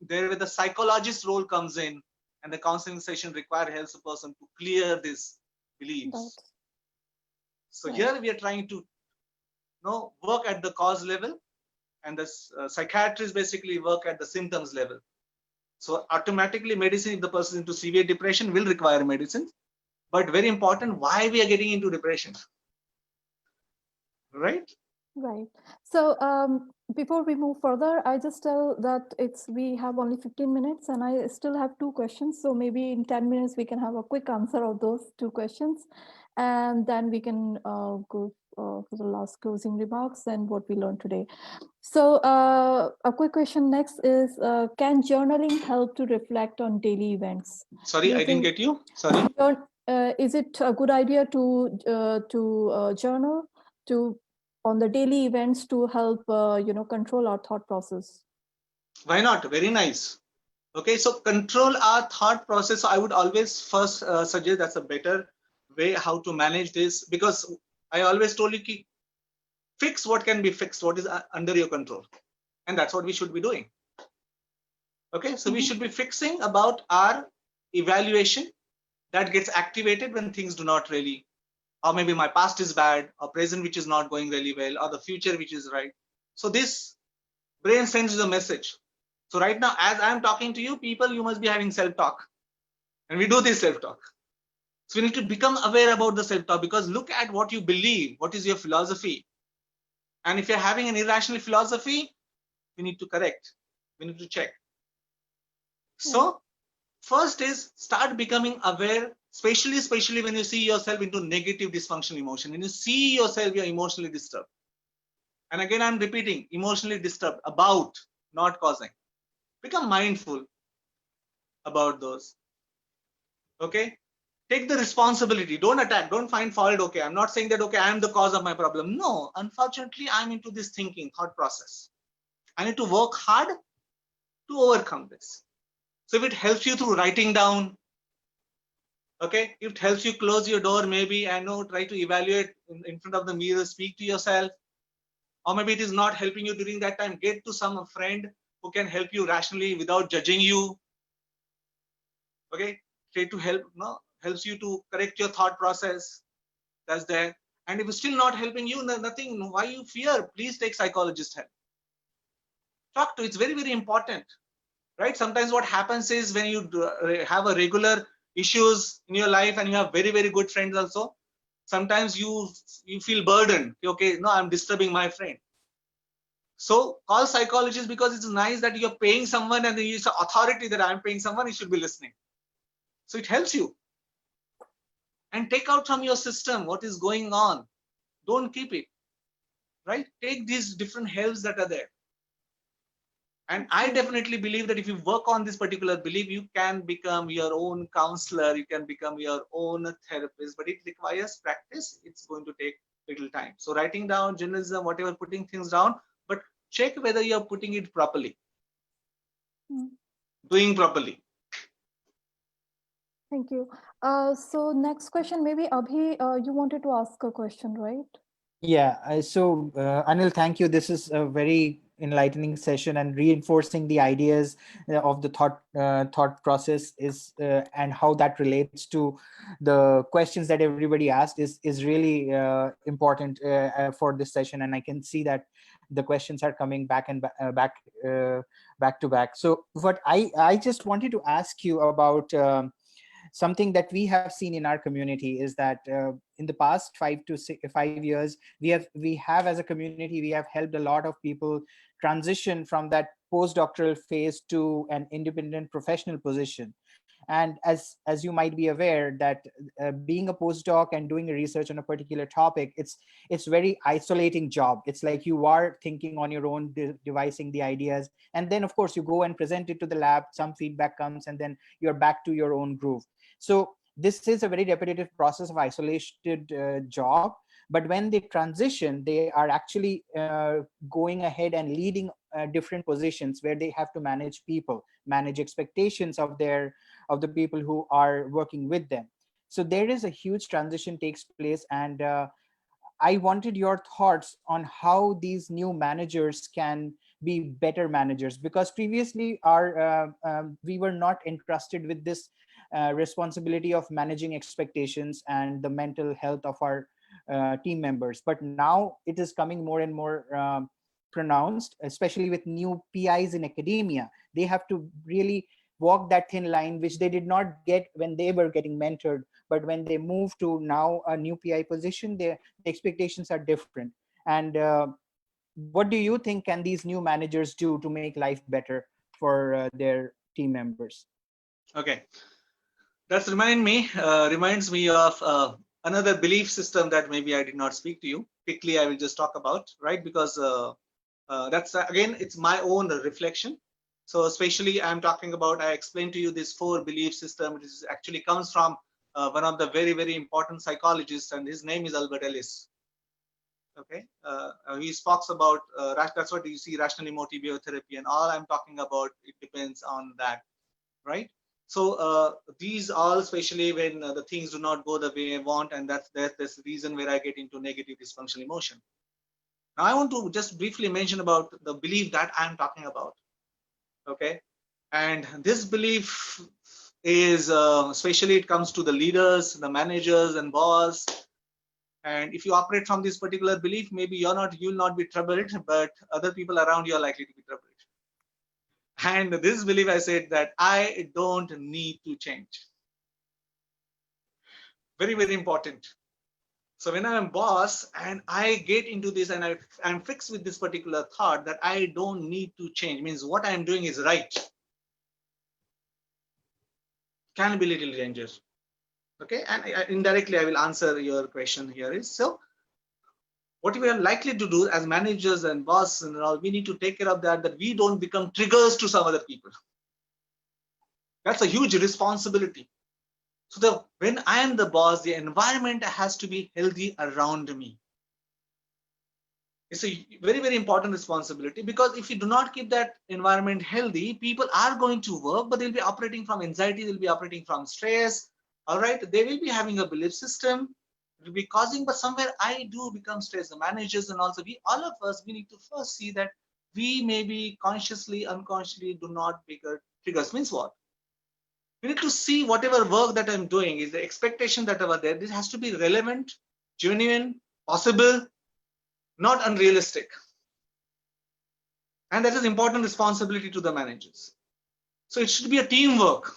There where the psychologist role comes in, and the counseling session helps the person to clear these beliefs. Right. So here we are trying to work at the cause level, and the psychiatrists basically work at the symptoms level. So automatically medicine, if the person is into severe depression, will require medicine. But very important, why we are getting into depression. Right. So before we move further, I just tell that we have only 15 minutes and I still have 2 questions. So maybe in 10 minutes, we can have a quick answer of those 2 questions. And then we can go for the last closing remarks and what we learned today. So a quick question next is, can journaling help to reflect on daily events? Sorry, I didn't get you. Sorry. Is it a good idea to journal on the daily events to help control our thought process? Why not? Very nice. Okay, so control our thought process. I would always first suggest that's a better way how to manage this, because I always told you to fix what can be fixed, what is under your control, and that's what we should be doing. Okay, so we should be fixing about our evaluation that gets activated when things do not really, or maybe my past is bad, or present which is not going really well, or the future which is right. So this brain sends you the message. So right now, as I'm talking to you, people, you must be having self-talk. And we do this self-talk. So we need to become aware about the self-talk, because look at what you believe, what is your philosophy. And if you're having an irrational philosophy, we need to correct, we need to check. So First is start becoming aware, especially when you see yourself into negative dysfunctional emotion. When you see yourself, you're emotionally disturbed. And again, I'm repeating, emotionally disturbed, about, not causing. Become mindful about those. Okay? Take the responsibility. Don't attack. Don't find fault. Okay, I'm not saying that, okay, I'm the cause of my problem. No, unfortunately, I'm into this thinking, thought process. I need to work hard to overcome this. So if it helps you through writing down, okay, if it helps you close your door, maybe, I know, try to evaluate in front of the mirror, speak to yourself. Or maybe it is not helping you during that time, get to some friend who can help you rationally without judging you. Okay, try to help, no, helps you to correct your thought process. That's there. And if it's still not helping you, nothing, why you fear? Please take psychologist help. Talk to, it's very, very important, right? Sometimes what happens is when you have a regular issues in your life and you have very, very good friends also, sometimes you feel burdened. Okay, no, I'm disturbing my friend. So call psychologist, because it's nice that you're paying someone and it's an authority that I'm paying someone, you should be listening. So it helps you. And take out from your system what is going on. Don't keep it, right? Take these different helps that are there. And I definitely believe that if you work on this particular belief, you can become your own counselor, you can become your own therapist, but it requires practice. It's going to take little time. So writing down, journalism, whatever, putting things down, but check whether you're putting it properly, doing properly. Thank you. So next question, maybe Abhi, you wanted to ask a question, right? Yeah, Anil, thank you. This is a very enlightening session and reinforcing the ideas of the thought process is and how that relates to the questions that everybody asked is really important for this session. And I can see that the questions are coming back and back to back. So what I just wanted to ask you about something that we have seen in our community is that in the past 5 years, we have as a community, we have helped a lot of people transition from that postdoctoral phase to an independent professional position. And as you might be aware that being a postdoc and doing a research on a particular topic, it's very isolating job. It's like you are thinking on your own, devising the ideas, and then of course you go and present it to the lab, some feedback comes, and then you're back to your own groove. So this is a very repetitive process of isolated job. But when they transition, they are actually going ahead and leading different positions where they have to manage people, manage expectations of the people who are working with them. So there is a huge transition takes place, and I wanted your thoughts on how these new managers can be better managers, because previously we were not entrusted with this responsibility of managing expectations and the mental health of our team members. But now it is coming more and more pronounced, especially with new PIs in academia. They have to really walk that thin line, which they did not get when they were getting mentored. But when they move to now a new PI position, the expectations are different. And what do you think can these new managers do to make life better for their team members? Okay, that's reminds me of another belief system that maybe I did not speak to you. Quickly, I will just talk about, right? Because that's again, it's my own reflection. So especially I'm talking about, I explained to you this 4 belief system. It actually comes from one of the very, very important psychologists, and his name is Albert Ellis. Okay, he talks about that's what you see, rational emotive behavior and all I'm talking about. It depends on that, right? So these all, especially when the things do not go the way I want, and that's the reason where I get into negative dysfunctional emotion. Now I want to just briefly mention about the belief that I'm talking about. Okay, and this belief is especially it comes to the leaders, the managers and boss. And if you operate from this particular belief, maybe you'll not be troubled, but other people around you are likely to be troubled. And this belief, I said that I don't need to change. Very, very important. So when I'm boss and I get into this and I'm fixed with this particular thought that I don't need to change, means what I'm doing is right. can be little dangerous. Okay, and indirectly I will answer your question here is, so what we are likely to do as managers and boss and all, we need to take care of that we don't become triggers to some other people. That's a huge responsibility. So when I am the boss, the environment has to be healthy around me. It's a very, very important responsibility, because if you do not keep that environment healthy, people are going to work, but they'll be operating from anxiety, they'll be operating from stress. All right, they will be having a belief system. It will be causing, but somewhere I do become stressed. The managers and also all of us, we need to first see that we maybe consciously, unconsciously do not trigger triggers. Means what? We need to see whatever work that I'm doing is the expectation that are there. This has to be relevant, genuine, possible, not unrealistic. And that is important responsibility to the managers. So it should be a teamwork.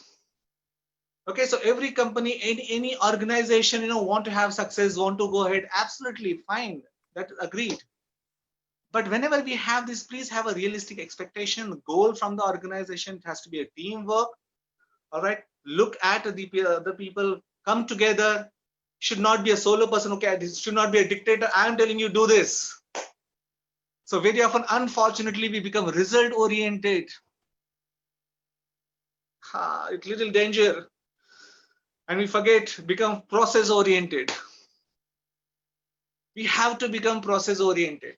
Okay, so every company, any organization, want to have success, want to go ahead, absolutely fine. That agreed. But whenever we have this, please have a realistic expectation, goal from the organization. It has to be a teamwork. All right, look at the people, come together. Should not be a solo person. Okay, this should not be a dictator. I am telling you, do this. So very often, unfortunately, we become result oriented. It's little danger. And we forget, become process oriented. We have to become process oriented.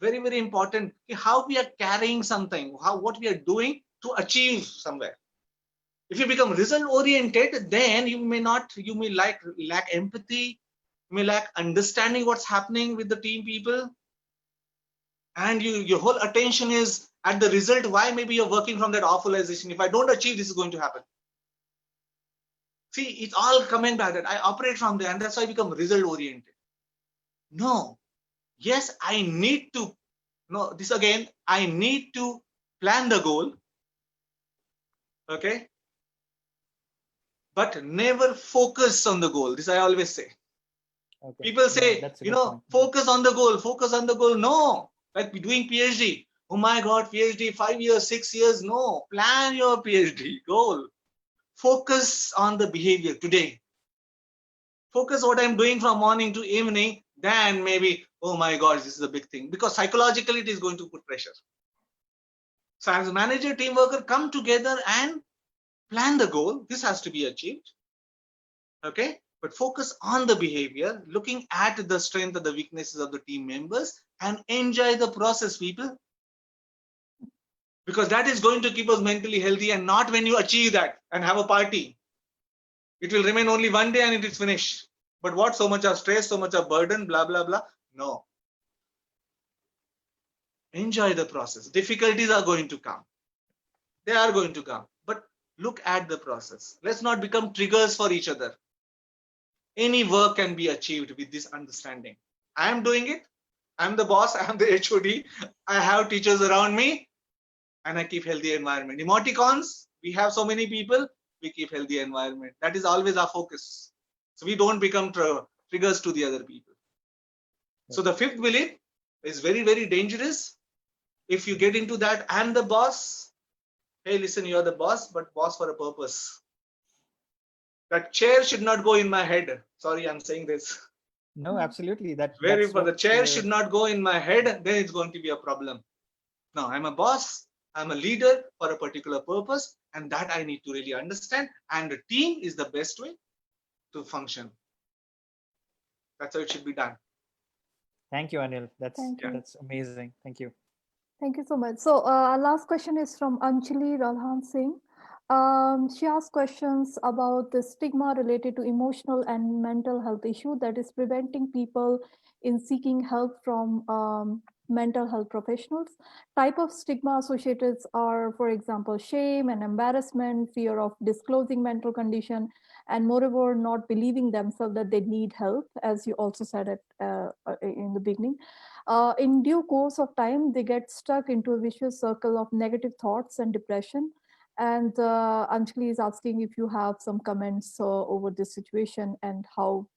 Very, very important. How we are carrying something, what we are doing to achieve somewhere. If you become result oriented, then you may lack empathy, you may lack understanding what's happening with the team people, and your whole attention is at the result. Why? Maybe you're working from that awfulization. If I don't achieve, this is going to happen. See, it's all coming back that I operate from there, and that's why I become result oriented. No, yes, I need to. No, this again, I need to plan the goal. Okay. But never focus on the goal. This I always say. Okay. People say, focus on the goal, focus on the goal. No, like doing PhD. Oh my God, PhD, 5 years, 6 years. No, plan your PhD goal. Focus on the behavior today. Focus what I'm doing from morning to evening. Then maybe, oh my God, this is a big thing. Because psychologically, it is going to put pressure. So as a manager, team worker, come together and plan the goal. This has to be achieved. Okay, but focus on the behavior, looking at the strength and the weaknesses of the team members, and enjoy the process, people. Because that is going to keep us mentally healthy, and not when you achieve that and have a party. It will remain only one day and it is finished. But what? So much of stress, so much of burden, blah, blah, blah. No. Enjoy the process. Difficulties are going to come. They are going to come. But look at the process. Let's not become triggers for each other. Any work can be achieved with this understanding. I am doing it. I'm the boss. I'm the HOD. I have teachers around me, and I keep healthy environment. Emoticons, we have so many people, we keep healthy environment. That is always our focus. So we don't become triggers to the other people. So the fifth belief is very, very dangerous. If you get into that, I'm the boss. Hey, listen, you're the boss, but boss for a purpose. That chair should not go in my head. Sorry, I'm saying this. No, absolutely. That's the chair should not go in my head, then it's going to be a problem. No, I'm a boss. I'm a leader for a particular purpose, and that I need to really understand. And the team is the best way to function. That's how it should be done. Thank you, Anil. That's amazing. Thank you. Thank you so much. So our last question is from Anjali Ralhan Singh. She asked questions about the stigma related to emotional and mental health issue that is preventing people in seeking help from mental health professionals. Type of stigma associated are, for example, shame and embarrassment, fear of disclosing mental condition, and moreover, not believing themselves that they need help, as you also said it in the beginning. In due course of time, they get stuck into a vicious circle of negative thoughts and depression. And Anjali is asking if you have some comments over this situation and how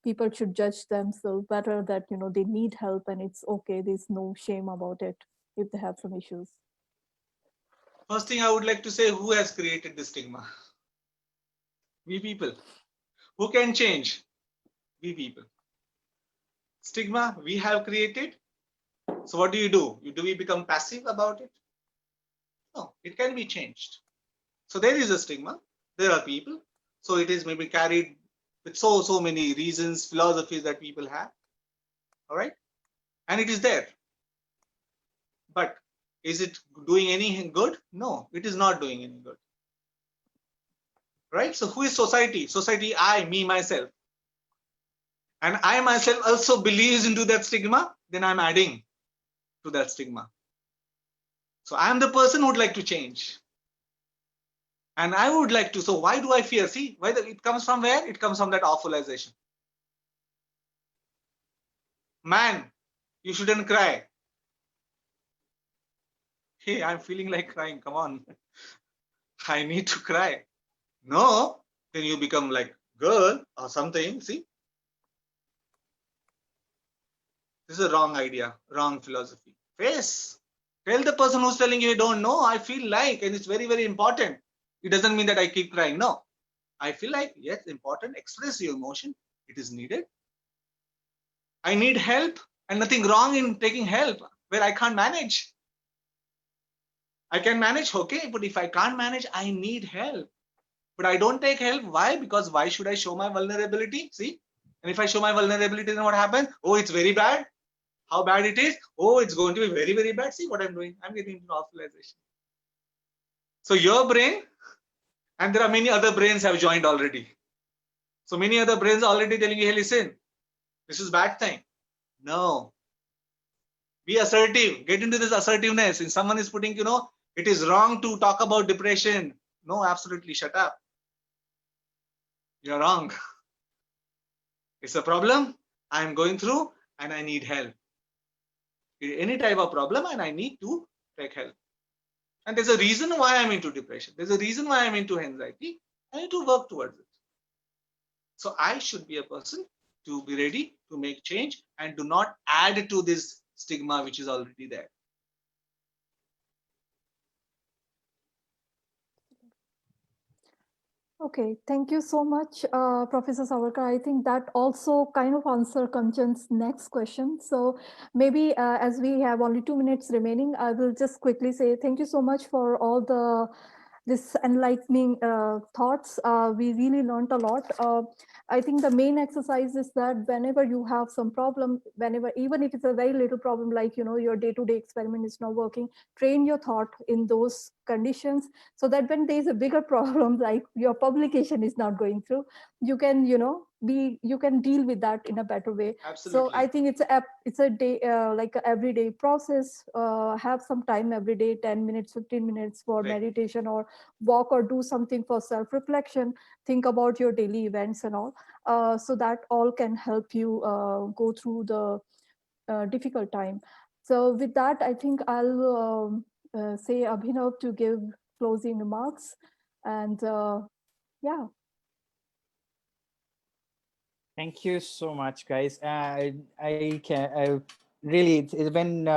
people should judge themselves better, that they need help and it's okay. There's no shame about it if they have some issues. First thing I would like to say, who has created this stigma? We people. Who can change? We people. Stigma we have created. So what do? Do we become passive about it? No, it can be changed. So there is a stigma. There are people. So it is maybe carried with so many reasons, philosophies that people have. All right, and it is there. But is it doing any good? No, it is not doing any good. Right? So who is society? Society, I, me, myself. And I myself also believes into that stigma, then I'm adding to that stigma. So I am the person who would like to change. And I would like to. So why do I fear? See, it comes from where? It comes from that awfulization. Man, you shouldn't cry. Hey, I'm feeling like crying. Come on. I need to cry. No, then you become like girl or something. See, this is a wrong idea, wrong philosophy. Face. Tell the person who's telling you, don't know, I feel like, and it's very, very important. It doesn't mean that I keep crying. No, I feel like, yes, important. Express your emotion. It is needed. I need help, and nothing wrong in taking help where I can't manage. I can manage, okay, but if I can't manage, I need help. But I don't take help. Why? Because why should I show my vulnerability? See, and if I show my vulnerability, then what happens? Oh, it's very bad. How bad it is? Oh, it's going to be very, very bad. See what I'm doing? I'm getting into awfulization. So your brain, and there are many other brains have joined already. So many other brains are already telling you, hey, listen, this is bad thing. No. Be assertive. Get into this assertiveness. If someone is putting, it is wrong to talk about depression. No, absolutely. Shut up. You're wrong. It's a problem I'm going through and I need help. Any type of problem and I need to take help. And there's a reason why I'm into depression. There's a reason why I'm into anxiety. I need to work towards it. So I should be a person to be ready to make change and do not add to this stigma which is already there. Okay, thank you so much, Professor Savarkar. I think that also kind of answer Kanchan's next question. So maybe as we have only 2 minutes remaining, I will just quickly say thank you so much for all this enlightening thoughts. We really learned a lot. I think the main exercise is that whenever you have some problem, even if it's a very little problem, like, your day-to-day experiment is not working, train your thought in those conditions so that when there's a bigger problem, like your publication is not going through, you can, you can deal with that in a better way. Absolutely. So I think it's a day, like an everyday process. Have some time every day, 10 minutes, 15 minutes for Right. meditation or walk or do something for self-reflection. Think about your daily events and all. So that all can help you go through the difficult time. So with that, I think I'll say Abhinav to give closing remarks. And yeah. Thank you so much, guys. I can really when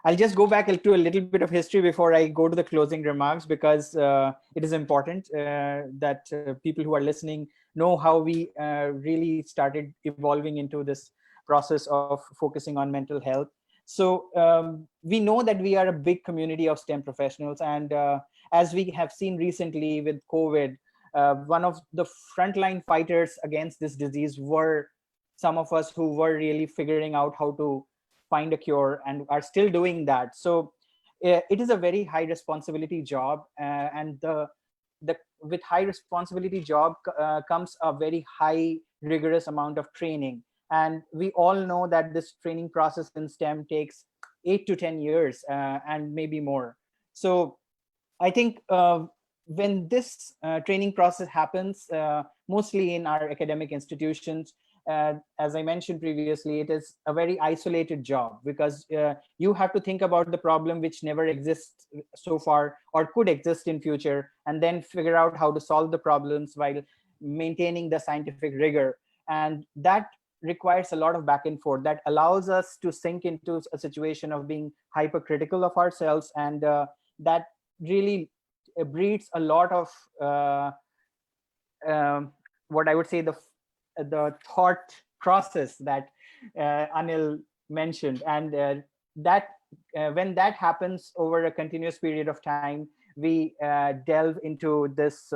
I'll just go back to a little bit of history before I go to the closing remarks, because it is important that people who are listening know how we really started evolving into this process of focusing on mental health. So we know that we are a big community of STEM professionals, and as we have seen recently with COVID, one of the frontline fighters against this disease were some of us who were really figuring out how to find a cure and are still doing that. So it is a very high responsibility job, and the with high responsibility job comes a very high rigorous amount of training. And we all know that this training process in STEM takes 8 to 10 years and maybe more. So I think when this training process happens, mostly in our academic institutions, as I mentioned previously, it is a very isolated job, because you have to think about the problem which never exists so far or could exist in future, and then figure out how to solve the problems while maintaining the scientific rigor. And that requires a lot of back and forth that allows us to sink into a situation of being hypercritical of ourselves, and that really breeds a lot of what I would say the thought process that Anil mentioned, and that when that happens over a continuous period of time, we delve into this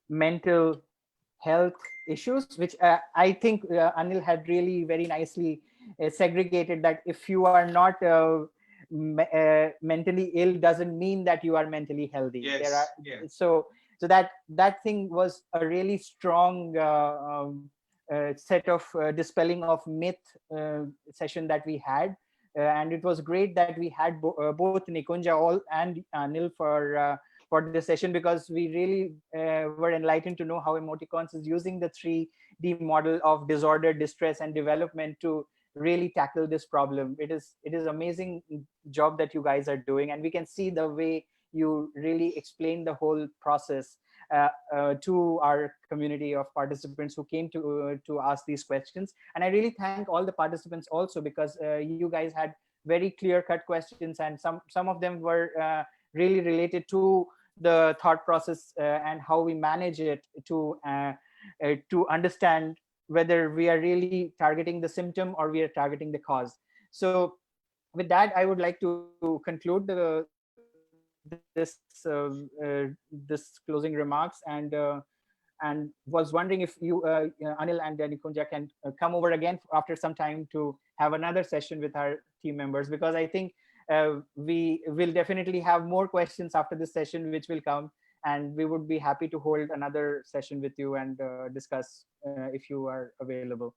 mental health issues, which I think Anil had really very nicely segregated, that if you are not mentally ill doesn't mean that you are mentally healthy. Yes. So that thing was a really strong set of dispelling of myth session that we had, and it was great that we had both Nikunja and Anil for this session, because we really were enlightened to know how Emoticons is using the 3D model of disorder, distress, and development to really tackle this problem. It is amazing job that you guys are doing, and we can see the way you really explain the whole process to our community of participants who came to ask these questions. And I really thank all the participants also, because you guys had very clear-cut questions, and some of them were really related to the thought process and how we manage it to understand whether we are really targeting the symptom or we are targeting the cause. So with that, I would like to conclude this closing remarks, and was wondering if you, Anil and Nikunja, can come over again after some time to have another session with our team members, because I think we will definitely have more questions after this session which will come, and we would be happy to hold another session with you and discuss if you are available.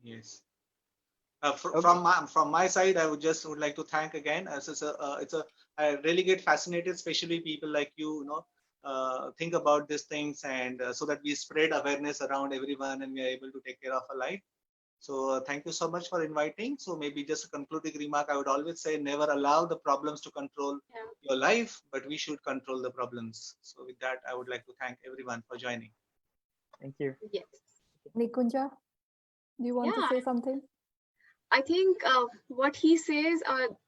Yes. From my side, I would like to thank again. I really get fascinated, especially people like you think about these things, and so that we spread awareness around everyone and we are able to take care of our life. So thank you so much for inviting. So maybe just a concluding remark, I would always say, never allow the problems to control your life, but we should control the problems. So with that, I would like to thank everyone for joining. Thank you. Yes. Nikunja, do you want to say something? I think what he says,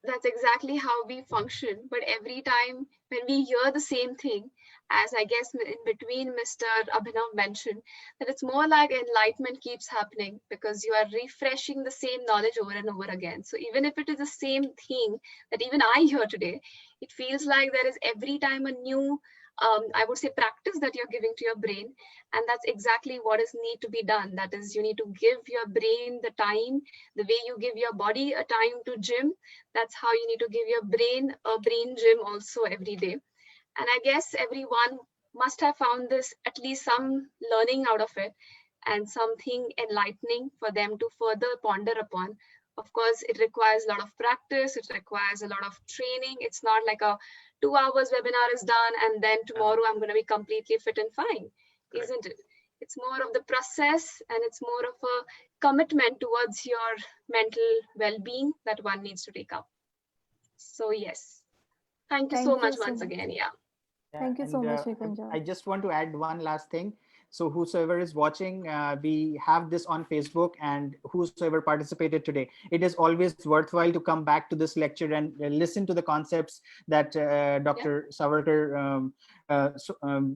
that's exactly how we function. But every time when we hear the same thing, as I guess in between Mr. Abhinav mentioned, that it's more like enlightenment keeps happening because you are refreshing the same knowledge over and over again. So even if it is the same thing that even I hear today, it feels like there is every time a new I would say practice that you're giving to your brain, and that's exactly what is need to be done. That is, you need to give your brain the time, the way you give your body a time to gym. That's how you need to give your brain a brain gym also every day. And I guess everyone must have found this, at least some learning out of it and something enlightening for them to further ponder upon. Of course, it requires a lot of practice. It requires a lot of training. It's not like a 2 hours webinar is done and then tomorrow I'm going to be completely fit and fine, isn't it? It's more of the process, and it's more of a commitment towards your mental well-being that one needs to take up. So yes, thank you so much once again. Yeah. Thank you so much, Nikunja. I just want to add one last thing. So whosoever is watching, we have this on Facebook, and whosoever participated today, it is always worthwhile to come back to this lecture and listen to the concepts that Dr. Savarkar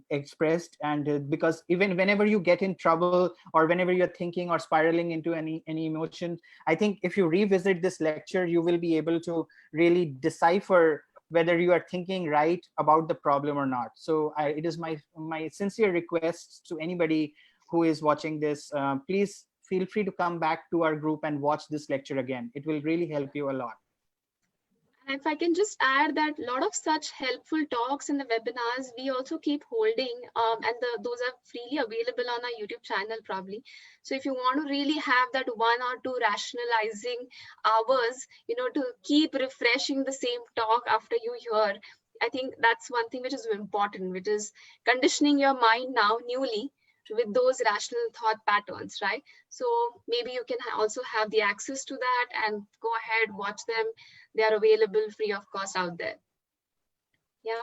expressed. And because even whenever you get in trouble or whenever you're thinking or spiraling into any emotion, I think if you revisit this lecture, you will be able to really decipher whether you are thinking right about the problem or not. So it is my sincere request to anybody who is watching this, please feel free to come back to our group and watch this lecture again. It will really help you a lot. And if I can just add that a lot of such helpful talks in the webinars, we also keep holding, and those are freely available on our YouTube channel probably. So if you want to really have that 1 or 2 rationalizing hours, to keep refreshing the same talk after you hear, I think that's one thing which is important, which is conditioning your mind now newly with those rational thought patterns, right? So maybe you can also have the access to that and go ahead, watch them. They are available free of cost out there. Yeah.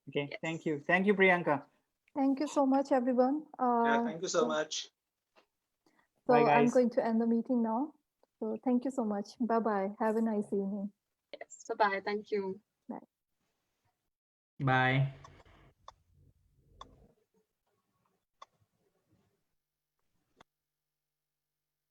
Okay. Yes. Thank you. Thank you, Priyanka. Thank you so much, everyone. Yeah, thank you so much. So Bye, guys. I'm going to end the meeting now. So thank you so much. Bye-bye. Have a nice evening. Yes. So bye. Thank you. Bye.